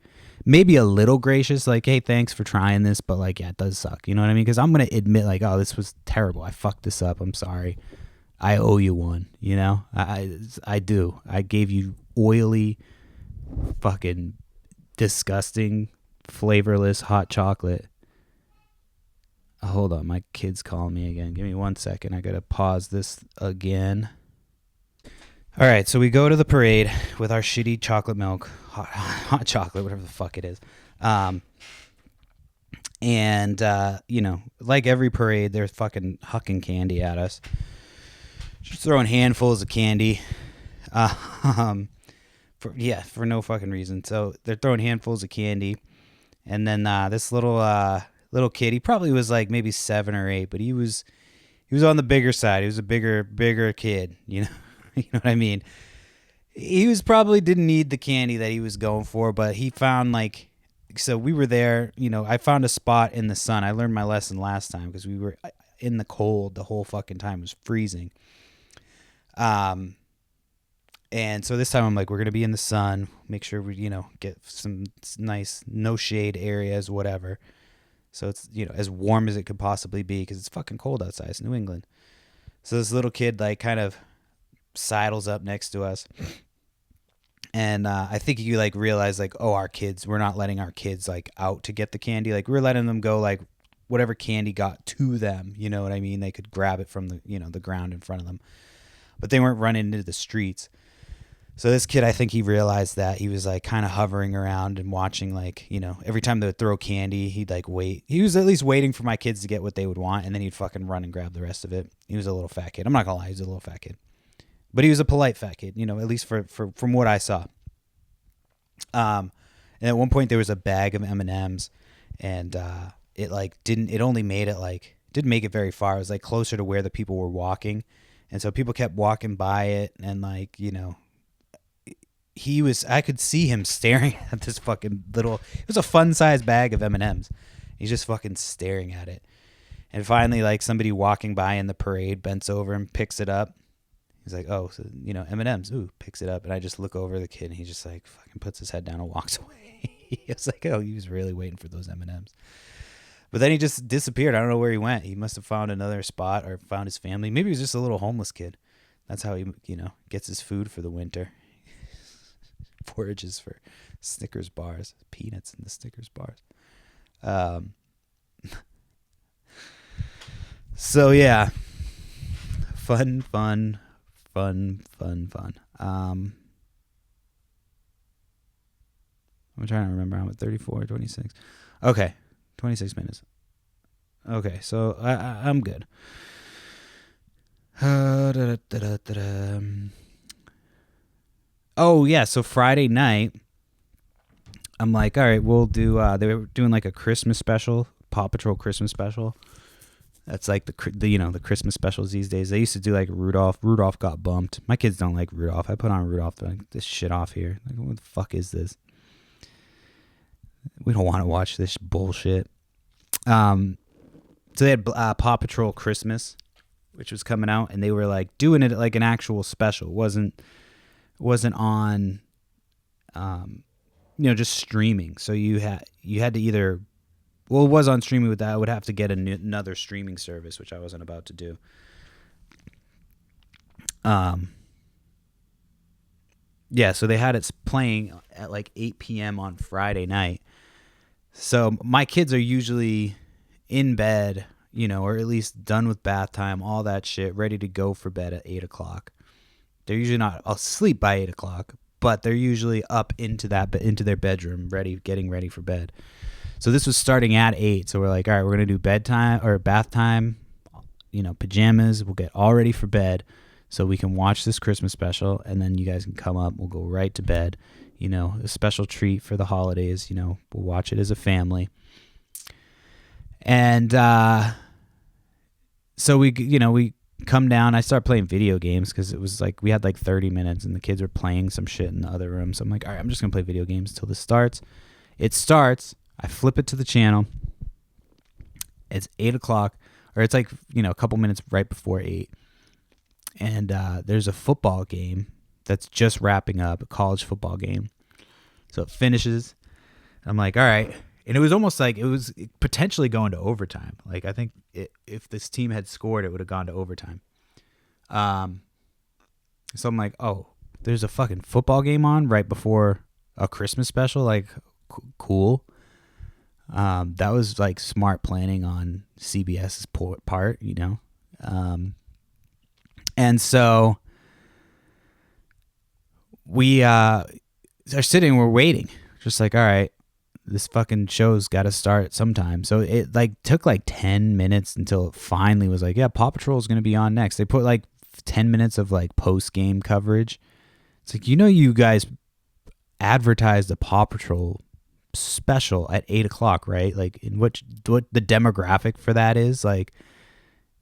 Maybe a little gracious, like, hey, thanks for trying this, but like, yeah, it does suck. You know what I mean? Because I'm going to admit like, oh, this was terrible. I fucked this up. I'm sorry. I owe you one, you know? I do. I gave you oily, fucking disgusting, flavorless hot chocolate. Hold on, my kid's calling me again. Give me 1 second. I got to pause this again. All right, so we go to the parade with our shitty chocolate milk, hot chocolate, whatever the fuck it is. And, you know, like every parade, they're fucking hucking candy at us. Just throwing handfuls of candy. For no fucking reason. So they're throwing handfuls of candy. And then this little kid, he probably was like maybe 7 or 8, but he was he was on the bigger side. He was a bigger kid. You know, you know what I mean. He was probably didn't need the candy that he was going for, but he found like. So we were there. You know, I found a spot in the sun. I learned my lesson last time because we were in the cold the whole fucking time. It was freezing. And so this time I'm like, we're going to be in the sun, make sure we, get some nice no shade areas, whatever. So it's, as warm as it could possibly be because it's fucking cold outside. It's New England. So this little kid like kind of sidles up next to us. And I think you like realize like, oh, we're not letting our kids like out to get the candy. Like we're letting them go like whatever candy got to them. You know what I mean? They could grab it from the, the ground in front of them. But they weren't running into the streets. So this kid, I think he realized that. He was like kind of hovering around and watching like, every time they would throw candy, he'd like wait. He was at least waiting for my kids to get what they would want. And then he'd fucking run and grab the rest of it. He was a little fat kid. I'm not going to lie. He was a little fat kid. But he was a polite fat kid, at least from what I saw. And at one point there was a bag of M&Ms and it like didn't make it very far. It was like closer to where the people were walking. And so people kept walking by it and like, I could see him staring at this fucking it was a fun sized bag of M&Ms. He's just fucking staring at it. And finally, like somebody walking by in the parade bends over and picks it up. He's like, oh, so, M&Ms. Ooh, picks it up. And I just look over the kid and he just like fucking puts his head down and walks away. He was like, oh, he was really waiting for those M&Ms. But then he just disappeared. I don't know where he went. He must have found another spot or found his family. Maybe he was just a little homeless kid. That's how he, gets his food for the winter. Forages for Snickers bars, peanuts in the Snickers bars. So yeah, fun. I'm trying to remember. I'm at 34, 26. Okay, 26 minutes. Okay, so I'm good. Oh, yeah, so Friday night, I'm like, all right, we'll do, they were doing like a Christmas special, Paw Patrol Christmas special. That's like the Christmas specials these days. They used to do like Rudolph. Rudolph got bumped. My kids don't like Rudolph. I put on Rudolph, like, this shit off here. Like, what the fuck is this? We don't want to watch this bullshit. So they had Paw Patrol Christmas, which was coming out, and they were like doing it like an actual special. It wasn't on, just streaming. So you had to either, well, it was on streaming with that. I would have to get another streaming service, which I wasn't about to do. Yeah, so they had it playing at like 8 p.m. on Friday night. So my kids are usually in bed, or at least done with bath time, all that shit, ready to go for bed at 8 o'clock. They're usually not asleep by 8 o'clock, but they're usually up into their bedroom, getting ready for bed. So this was starting at 8. So we're like, all right, we're going to do bedtime or bath time, pajamas. We'll get all ready for bed so we can watch this Christmas special. And then you guys can come up. We'll go right to bed. A special treat for the holidays. We'll watch it as a family. And so we come down. I start playing video games because it was like we had like 30 minutes and the kids were playing some shit in the other room. So I'm like, all right, I'm just going to play video games till this starts. It starts. I flip it to the channel. It's 8 o'clock, or it's like, a couple minutes right before 8. And there's a football game that's just wrapping up, a college football game. So it finishes. I'm like, all right. And it was almost like it was potentially going to overtime. Like, I think if this team had scored, it would have gone to overtime. So I'm like, oh, there's a fucking football game on right before a Christmas special. Like, cool. That was like smart planning on CBS's part, and so we are sitting, we're waiting, just like, all right, this fucking show's got to start sometime. So it like took like 10 minutes until it finally was like, yeah, Paw Patrol is going to be on next. They put like 10 minutes of like post-game coverage. It's like, you guys advertised the Paw Patrol special at 8 o'clock, right? Like, in what the demographic for that is, like,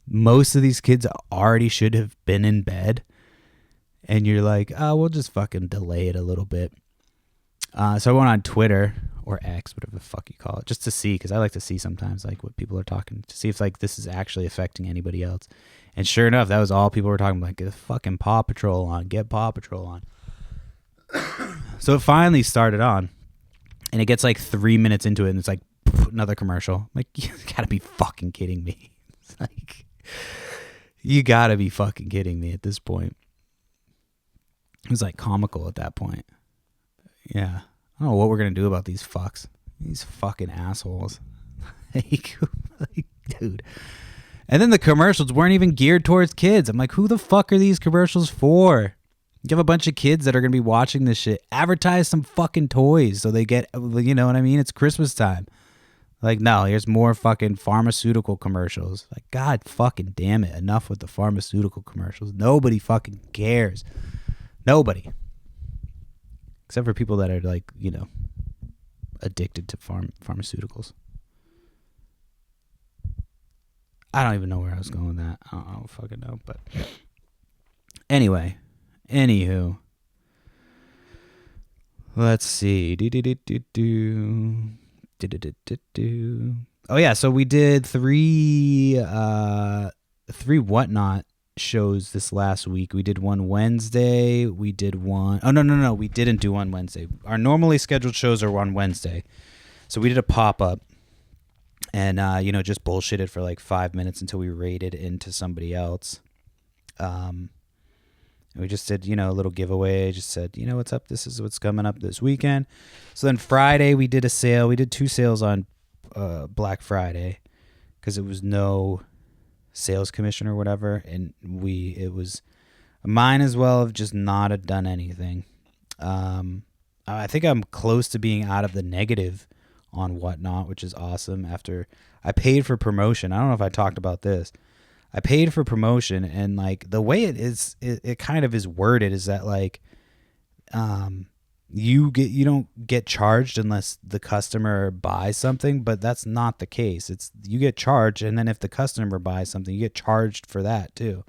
Most of these kids already should have been in bed, and you're like, oh, we'll just fucking delay it a little bit. So I went on Twitter or X, whatever the fuck you call it, just to see, because I like to see sometimes like what people are talking, to see if like this is actually affecting anybody else. And sure enough, that was all people were talking about. Like, get fucking Paw Patrol on, get Paw Patrol on. So it finally started on, and it gets like 3 minutes into it, and it's like another commercial. I'm like, you gotta be fucking kidding me. It's like, you gotta be fucking kidding me at this point. It was like comical at that point. Yeah. I don't know what we're going to do about these fucks. These fucking assholes. like, dude. And then the commercials weren't even geared towards kids. I'm like, who the fuck are these commercials for? You have a bunch of kids that are going to be watching this shit. Advertise some fucking toys so they get, you know what I mean? It's Christmas time. Like, no, here's more fucking pharmaceutical commercials. Like, God fucking damn it. Enough with the pharmaceutical commercials. Nobody fucking cares. Nobody. Except for people that are like, you know, addicted to pharmaceuticals. I don't even know where I was going with that. I don't fucking know. But anyway, anywho, let's see. Oh yeah, so we did three Whatnot shows this last week. We did one Wednesday. We did one. Oh no, we didn't do one Wednesday. Our normally scheduled shows are on Wednesday, so we did a pop up, and just bullshitted for like 5 minutes until we raided into somebody else. We just did a little giveaway. Just said, what's up? This is what's coming up this weekend. So then Friday we did a sale. We did 2 sales on Black Friday because it was no sales commission or whatever, and it was mine as well have just not have done anything. I think I'm close to being out of the negative on Whatnot, which is awesome. After I paid for promotion, I don't know if I talked about this. I paid for promotion, and like the way it kind of is worded is that like you don't get charged unless the customer buys something, but that's not the case. It's you get charged, and then if the customer buys something, you get charged for that too.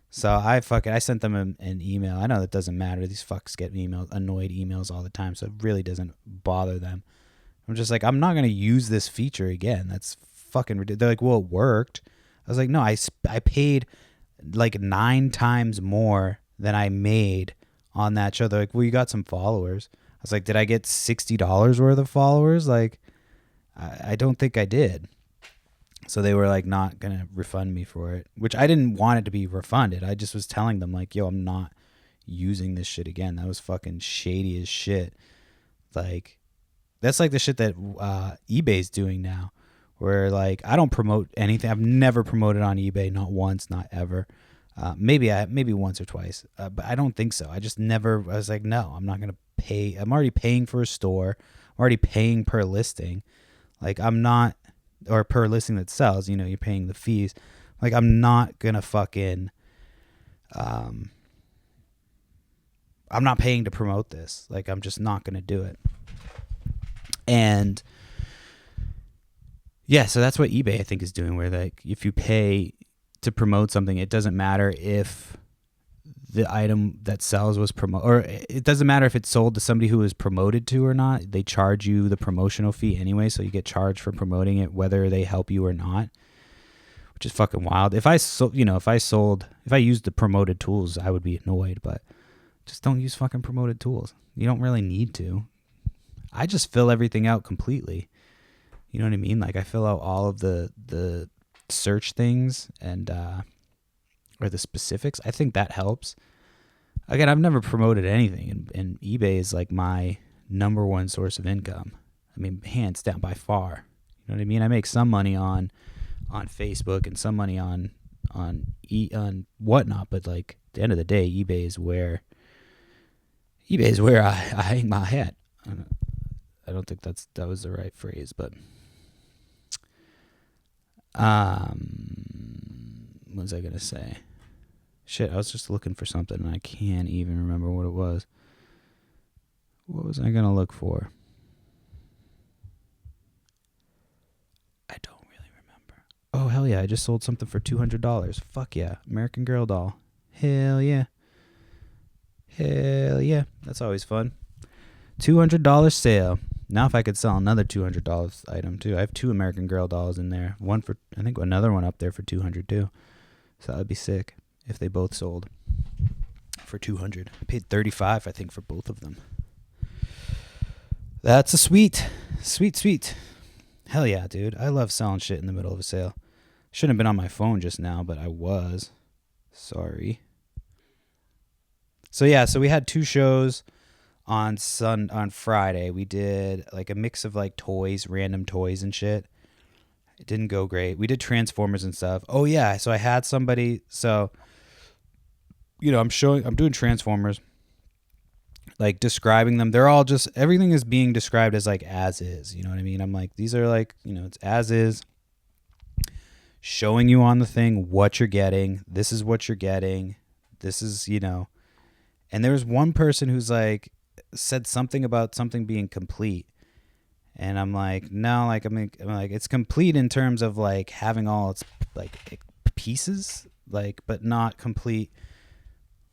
So I sent them an email. I know that doesn't matter. These fucks get annoyed emails all the time, so it really doesn't bother them. I'm just like, I'm not gonna use this feature again. That's fucking ridiculous. They're like, well, it worked. I was like, no, I paid like 9 times more than I made on that show. They're like, well, you got some followers. I was like, did I get $60 worth of followers? Like, I don't think I did. So they were like not going to refund me for it, which I didn't want it to be refunded. I just was telling them like, yo, I'm not using this shit again. That was fucking shady as shit. Like, that's like the shit that eBay's doing now. Where like I don't promote anything. I've never promoted on eBay, not once, not ever. Maybe once or twice, but I don't think so. I just never. I was like, no, I'm not gonna pay. I'm already paying for a store. I'm already paying per listing. Like I'm not, or per listing that sells. You're paying the fees. Like I'm not gonna fucking. I'm not paying to promote this. Like I'm just not gonna do it. And. Yeah, so that's what eBay I think is doing, where like if you pay to promote something, it doesn't matter if the item that sells was or it doesn't matter if it's sold to somebody who is promoted to or not. They charge you the promotional fee anyway, so you get charged for promoting it whether they help you or not, which is fucking wild. If I used the promoted tools, I would be annoyed, but just don't use fucking promoted tools. You don't really need to. I just fill everything out completely. You know what I mean? Like I fill out all of the search things and or the specifics. I think that helps. Again, I've never promoted anything, and eBay is like my number one source of income. I mean, hands down by far. You know what I mean? I make some money on Facebook and some money on Whatnot, but like at the end of the day, eBay is where I hang my hat. I don't think that was the right phrase, but what was I gonna say? Shit, I was just looking for something and I can't even remember what it was. What was I gonna look for? I don't really remember. Oh hell yeah, I just sold something for $200. Fuck yeah. American Girl doll. Hell yeah. Hell yeah. That's always fun. $200 sale. Now if I could sell another $200 item too. I have 2 American Girl dolls in there. One for, I think another one up there for $200 too. So that would be sick if they both sold for $200. I paid $35, I think, for both of them. That's a sweet. Hell yeah, dude. I love selling shit in the middle of a sale. Shouldn't have been on my phone just now, but I was. Sorry. So yeah, so we had 2 shows on Friday. We did like a mix of like toys, random toys and shit. It didn't go great. We did Transformers and stuff. Oh yeah, so I had somebody, so you know, I'm doing Transformers, like describing them. They're all just, everything is being described as like as is, you know what I mean? I'm like, these are like, you know, it's as is, showing you on the thing what you're getting. This is what you're getting. This is, you know. And there was one person who's like, said something about something being complete. And I'm like, no, like, I'm like, it's complete in terms of like having all its like pieces, like, but not complete.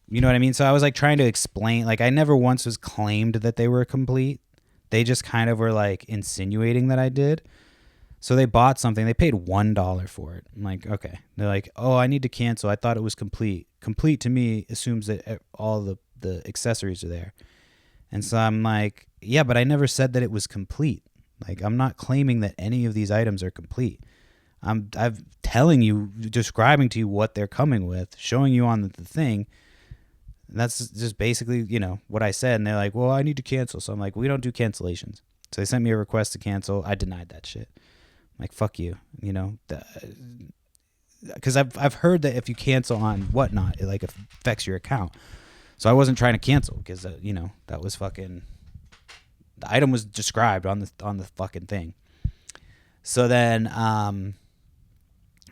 You know what I mean? So I was like trying to explain, like I never once was claimed that they were complete. They just kind of were like insinuating that I did. So they bought something. They paid $1 for it. I'm like, okay. They're like, oh, I need to cancel. I thought it was complete. Complete to me assumes that all the accessories are there. And so I'm like, yeah, but I never said that it was complete. Like, I'm not claiming that any of these items are complete. I'm telling you, describing to you what they're coming with, showing you on the thing. And that's just basically, you know, what I said. And they're like, well, I need to cancel. So I'm like, we don't do cancellations. So they sent me a request to cancel. I denied that shit. I'm like, fuck you, you know, because I've heard that if you cancel on Whatnot, it like affects your account. So I wasn't trying to cancel because you know, that was fucking, the item was described on the fucking thing. So then,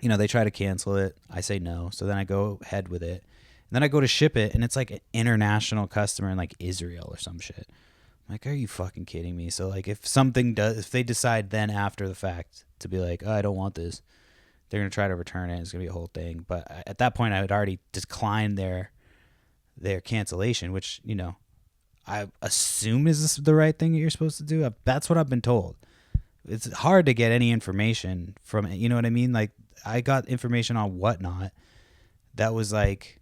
you know, they try to cancel it. I say no. So then I go ahead with it. And then I go to ship it, and it's like an international customer in like Israel or some shit. I'm like, are you fucking kidding me? So like, if they decide then after the fact to be like, oh, I don't want this, they're gonna try to return it. It's gonna be a whole thing. But at that point, I had already declined their cancellation, which, you know, I assume is this the right thing that you're supposed to do. That's what I've been told. It's hard to get any information from it. You know what I mean? Like, I got information on Whatnot that was like,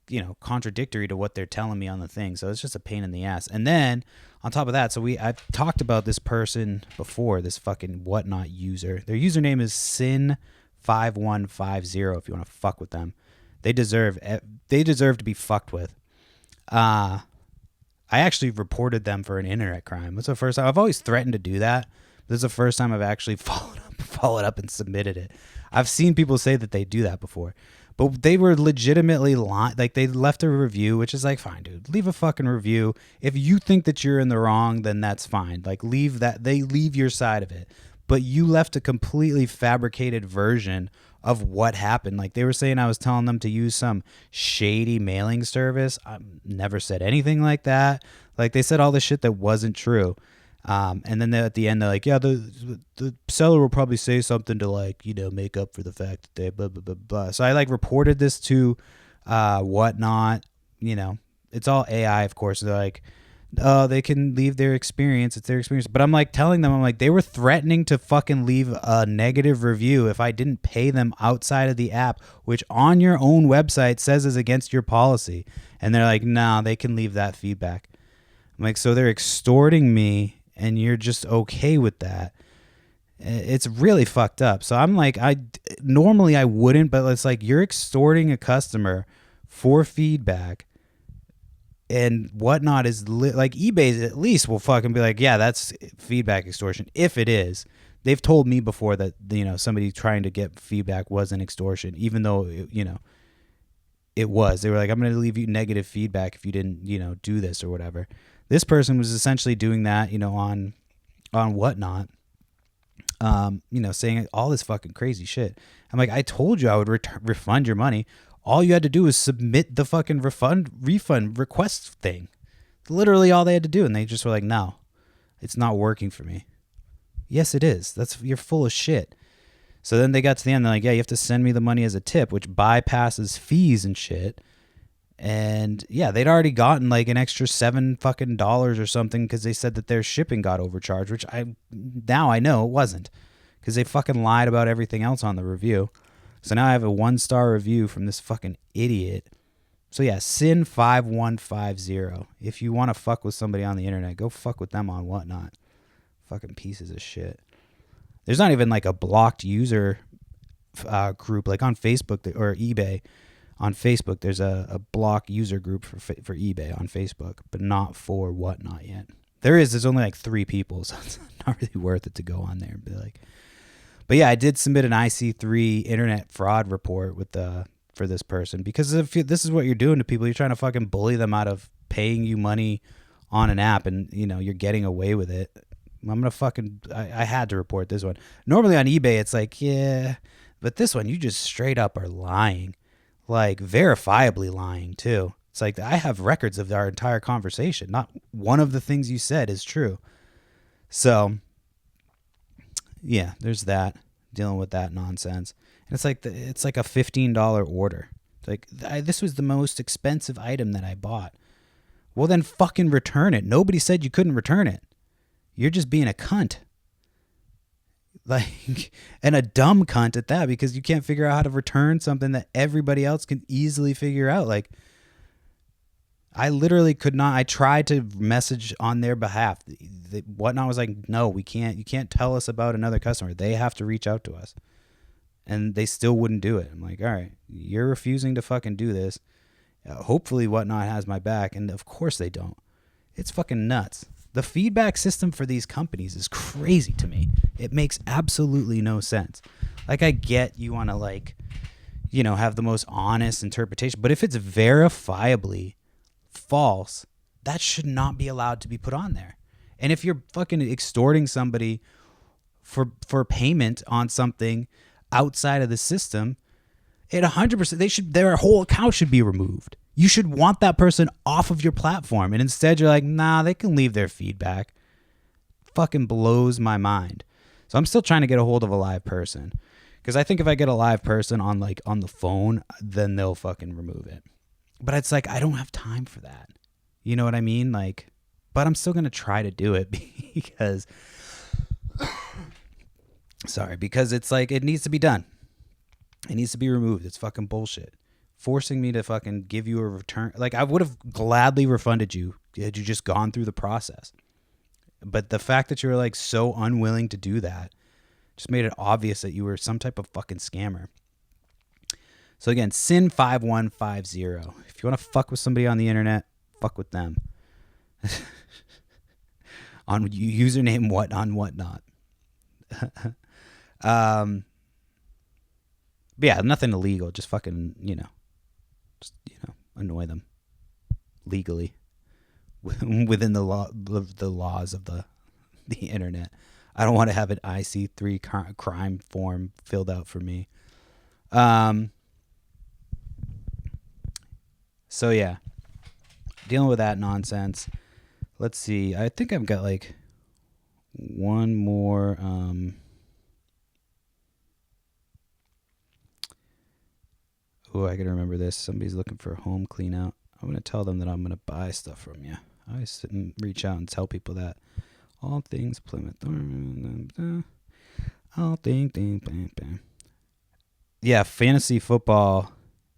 you know, contradictory to what they're telling me on the thing. So it's just a pain in the ass. And then on top of that, so I've talked about this person before, this fucking Whatnot user. Their username is Sin5150 if you want to fuck with them. They deserve to be fucked with. I actually reported them for an internet crime. It's the first time. I've always threatened to do that. This is the first time I've actually followed up and submitted it. I've seen people say that they do that before. But they were legitimately like, they left a review, which is like, fine, dude, leave a fucking review. If you think that you're in the wrong, then that's fine. Like, leave your side of it. But you left a completely fabricated version of what happened. Like, they were saying I was telling them to use some shady mailing service. I never said anything like that. Like, they said all this shit that wasn't true. And then at the end, they're like, yeah, the seller will probably say something to, like, you know, make up for the fact that they blah, blah, blah, blah. So I like reported this to Whatnot. You know, it's all AI, of course. They're like, oh, they can leave their experience. It's their experience. But I'm like telling them, I'm like, they were threatening to fucking leave a negative review if I didn't pay them outside of the app, which on your own website says is against your policy. And they're like, no, they can leave that feedback. I'm like, so they're extorting me and you're just okay with that. It's really fucked up. So I'm like, normally I wouldn't, but it's like, you're extorting a customer for feedback. And Whatnot is like, eBay at least will fucking be like, yeah, that's feedback extortion. If it is, they've told me before that, you know, somebody trying to get feedback was an extortion, even though, you know, it was. They were like, I'm going to leave you negative feedback if you didn't, you know, do this or whatever. This person was essentially doing that, you know, on Whatnot, you know, saying all this fucking crazy shit. I'm like, I told you I would refund your money. All you had to do was submit the fucking refund request thing. Literally all they had to do. And they just were like, no, it's not working for me. Yes, it is. You're full of shit. So then they got to the end. They're like, yeah, you have to send me the money as a tip, which bypasses fees and shit. And yeah, they'd already gotten like an extra $7 or something because they said that their shipping got overcharged, which now I know it wasn't, because they fucking lied about everything else on the review. So now I have a 1-star review from this fucking idiot. So yeah, Sin5150. If you want to fuck with somebody on the internet, go fuck with them on Whatnot. Fucking pieces of shit. There's not even like a blocked user group like on Facebook or eBay. On Facebook, there's a block user group for eBay on Facebook, but not for Whatnot yet. There's only like 3 people, so it's not really worth it to go on there and be like. But yeah, I did submit an IC3 internet fraud report for this person, because if this is what you're doing to people, you're trying to fucking bully them out of paying you money on an app, and you're getting away with it. I'm gonna I had to report this one. Normally on eBay, it's like, yeah, but this one, you just straight up are lying. Like verifiably lying too. It's like, I have records of our entire conversation. Not one of the things you said is true. So yeah, there's that, dealing with that nonsense. And it's like a $15 order. It's like, this was the most expensive item that I bought. Well, then fucking return it. Nobody said you couldn't return it. You're just being a cunt. Like, and a dumb cunt at that, because you can't figure out how to return something that everybody else can easily figure out. Like, I literally could not. I tried to message on their behalf. Whatnot was like, no, we can't. You can't tell us about another customer. They have to reach out to us. And they still wouldn't do it. I'm like, all right, you're refusing to fucking do this. Hopefully Whatnot has my back. And of course they don't. It's fucking nuts. The feedback system for these companies is crazy to me. It makes absolutely no sense. Like, I get you want to, like, have the most honest interpretation, but if it's verifiably false, that should not be allowed to be put on there. And if you're fucking extorting somebody for payment on something outside of the system, it 100%, their whole account should be removed. You should want that person off of your platform. And instead you're like, nah, they can leave their feedback. Fucking blows my mind. So I'm still trying to get a hold of a live person, because I think if I get a live person on the phone, then they'll fucking remove it. But it's like, I don't have time for that. You know what I mean? Like, but I'm still going to try to do it because it's like, it needs to be done. It needs to be removed. It's fucking bullshit. Forcing me to fucking give you a return. Like, I would have gladly refunded you had you just gone through the process. But the fact that you were like so unwilling to do that just made it obvious that you were some type of fucking scammer. So again, Sin5150. If you want to fuck with somebody on the internet, fuck with them. On username whatnot. But yeah, nothing illegal. Just fucking, annoy them legally within the laws of the internet. I don't want to have an IC3 crime form filled out for me. So yeah, dealing with that nonsense. Let's see. I think I've got like one more. Oh, I gotta remember this. Somebody's looking for a home clean out. I'm gonna tell them that I'm gonna buy stuff from you. I always reach out and tell people that. All things Plymouth. All things. Bam, bam. Yeah, fantasy football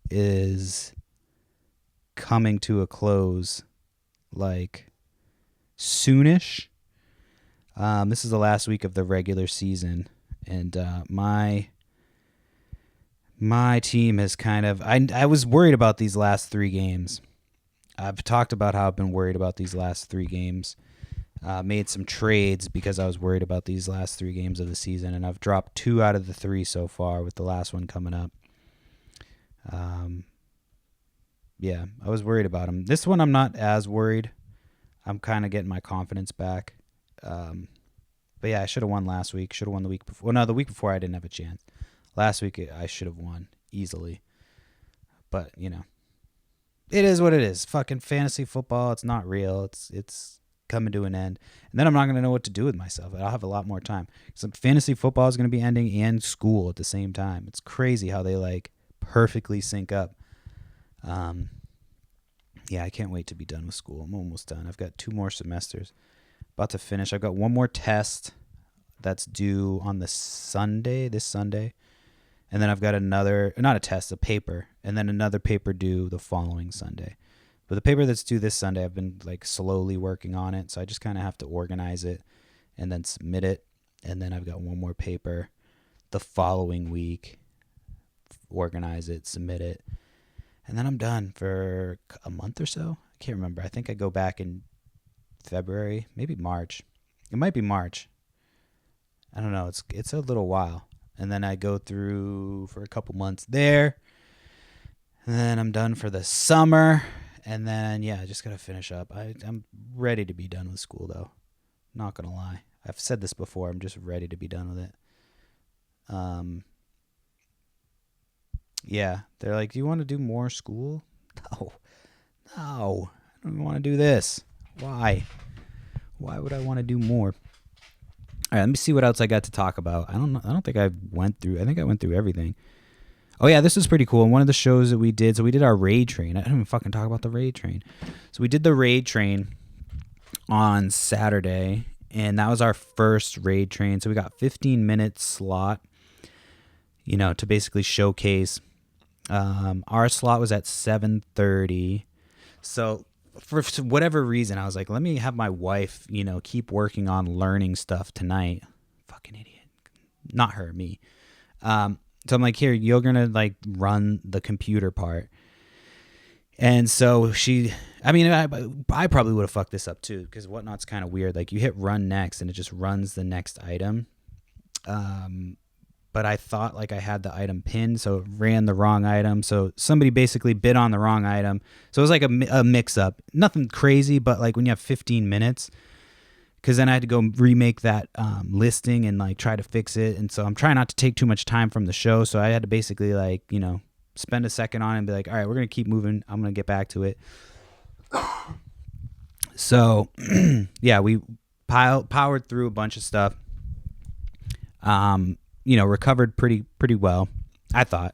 is coming to a close, like, soonish. This is the last week of the regular season, and my team has kind of... I was worried about these last 3 games. I've talked about how I've been worried about these last 3 games. Made some trades because I was worried about these last 3 games of the season, and I've dropped 2 out of the 3 so far, with the last one coming up. Yeah, I was worried about them. This one I'm not as worried. I'm kind of getting my confidence back. But yeah, I should have won last week. Should have won the week before. Well, no, the week before I didn't have a chance. Last week I should have won easily. But, it is what it is. Fucking fantasy football. It's not real. It's coming to an end. And then I'm not going to know what to do with myself. I'll have a lot more time. So fantasy football is going to be ending and school at the same time. It's crazy how they like perfectly sync up. Yeah, I can't wait to be done with school. I'm almost done. I've got 2 more semesters. About to finish. I've got 1 more test that's due on this Sunday. And then I've got another, not a test, a paper. And then another paper due the following Sunday. But the paper that's due this Sunday, I've been like slowly working on it. So I just kind of have to organize it and then submit it. And then I've got 1 more paper the following week. Organize it, submit it. And then I'm done for a month or so. I can't remember. I think I go back in February, maybe March. It might be March. I don't know. It's a little while. And then I go through for a couple months there. And then I'm done for the summer. And then, yeah, I just got to finish up. I'm ready to be done with school, though. Not going to lie. I've said this before. I'm just ready to be done with it. Yeah, they're like, do you want to do more school? No, I don't want to do this. Why would I want to do more? All right, let me see what else I got to talk about. I think I went through everything. Oh yeah, this is pretty cool. One of the shows that we did, so we did our raid train. I didn't even fucking talk about the raid train. So we did the raid train on Saturday, and that was our first raid train. So we got 15-minute slot, to basically showcase. Our slot was at 7:30. So for whatever reason, I was like, let me have my wife, keep working on learning stuff tonight. Fucking idiot. Not her, me. So I'm like, here, you're going to like run the computer part. And so I probably would have fucked this up too, because Whatnot's kind of weird. Like you hit run next and it just runs the next item. But I thought like I had the item pinned, so it ran the wrong item. So somebody basically bid on the wrong item. So it was like a mix-up. Nothing crazy, but like when you have 15 minutes, because then I had to go remake that listing and like try to fix it. And so I'm trying not to take too much time from the show. So I had to basically like, spend a second on it and be like, all right, we're going to keep moving. I'm going to get back to it. So, yeah, we powered through a bunch of stuff. Recovered pretty well. I thought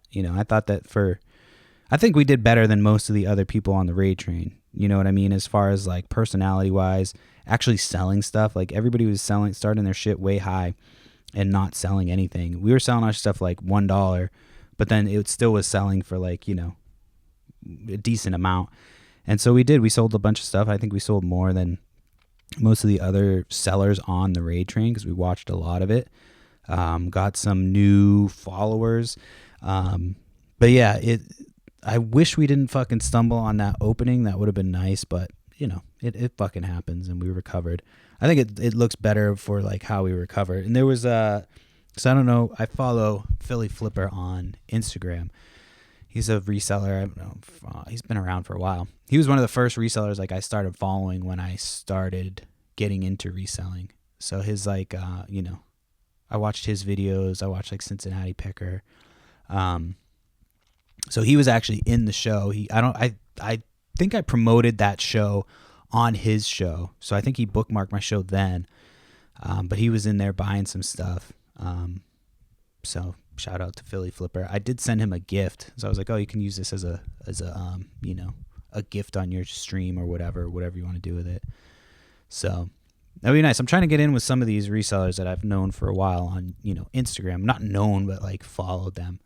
I think we did better than most of the other people on the raid train. You know what I mean? As far as like personality wise, actually selling stuff, like everybody was starting their shit way high and not selling anything. We were selling our stuff like $1, but then it still was selling for like, a decent amount. And so we sold a bunch of stuff. I think we sold more than most of the other sellers on the raid train because we watched a lot of it. Got some new followers. But yeah, I wish we didn't fucking stumble on that opening. That would have been nice, but it fucking happens and we recovered. I think it looks better for like how we recovered. And there was so I don't know, I follow Philly Flipper on Instagram. He's a reseller. I don't know. He's been around for a while. He was one of the first resellers like I started following when I started getting into reselling. So his like, I watched his videos. I watched like Cincinnati Picker. So he was actually in the show. I think I promoted that show on his show. So I think he bookmarked my show then. But he was in there buying some stuff. So shout out to Philly Flipper. I did send him a gift. So I was like, oh, you can use this as a gift on your stream or whatever you want to do with it. So that'd be nice. I'm trying to get in with some of these resellers that I've known for a while on, Instagram. Not known, but like followed them.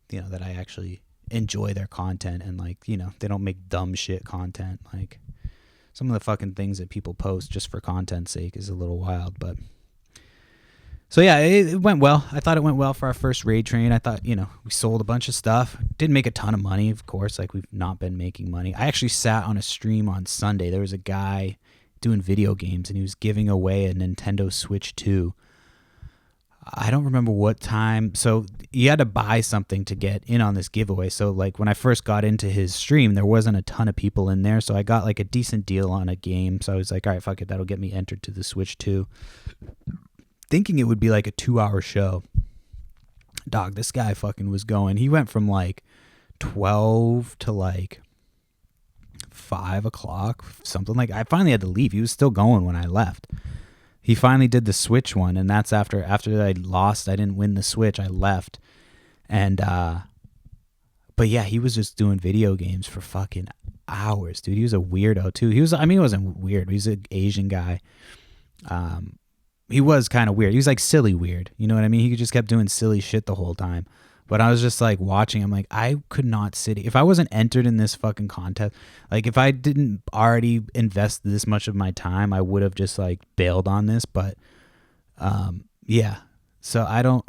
That I actually enjoy their content and like, they don't make dumb shit content. Like some of the fucking things that people post just for content's sake is a little wild, but so yeah, it went well. I thought it went well for our first raid train. I thought, we sold a bunch of stuff. Didn't make a ton of money, of course, like we've not been making money. I actually sat on a stream on Sunday. There was a guy doing video games and he was giving away a Nintendo Switch 2. I don't remember what time. So you had to buy something to get in on this giveaway. So like when I first got into his stream, there wasn't a ton of people in there. So I got like a decent deal on a game. So I was like, all right, fuck it. That'll get me entered to the Switch 2. Thinking it would be like a 2-hour show. Dog, this guy fucking was going. He went from like 12 to like 5 o'clock, something like. I finally had to leave. He was still going when I left. He finally did the Switch one, and that's after I lost. I didn't win the Switch. I left, and but yeah, he was just doing video games for fucking hours, dude. He was a weirdo too. He wasn't weird. He was an Asian guy. He was kind of weird. He was like silly weird. You know what I mean? He just kept doing silly shit the whole time. But I was just like watching. I'm like, I could not sit. If I wasn't entered in this fucking contest, like if I didn't already invest this much of my time, I would have just like bailed on this. But yeah. So I don't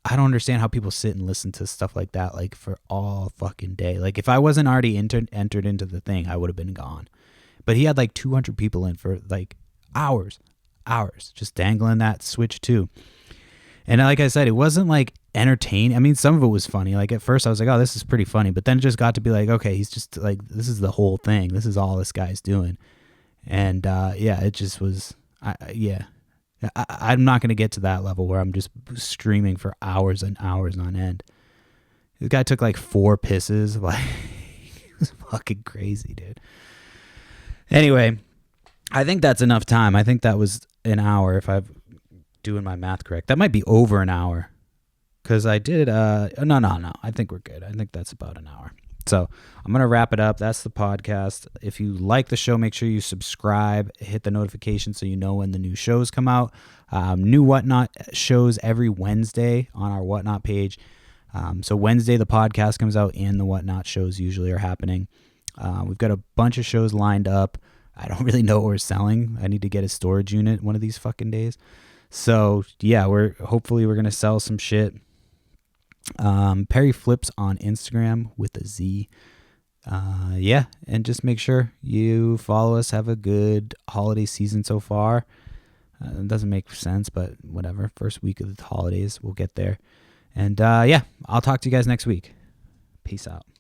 understand how people sit and listen to stuff like that like for all fucking day. Like if I wasn't already entered into the thing, I would have been gone. But he had like 200 people in for like hours, just dangling that Switch too. And like I said, it wasn't like entertaining. I mean, some of it was funny. Like at first I was like, oh, this is pretty funny. But then it just got to be like, okay, he's just like, this is the whole thing. This is all this guy's doing. And yeah, it just was, I'm not going to get to that level where I'm just streaming for hours and hours on end. This guy took like 4 pisses. Like, it was fucking crazy, dude. Anyway, I think that's enough time. I think that was an hour if I'm doing my math correct. That might be over an hour because I did, no. I think we're good. I think that's about an hour. So I'm going to wrap it up. That's the podcast. If you like the show, make sure you subscribe, hit the notification so you know when the new shows come out. New Whatnot shows every Wednesday on our Whatnot page. So Wednesday, the podcast comes out and the Whatnot shows usually are happening. We've got a bunch of shows lined up. I don't really know what we're selling. I need to get a storage unit one of these fucking days. So yeah, hopefully we're going to sell some shit. Perry Flips on Instagram with a Z. Yeah, and just make sure you follow us. Have a good holiday season so far. It doesn't make sense, but whatever. First week of the holidays, we'll get there. And yeah, I'll talk to you guys next week. Peace out.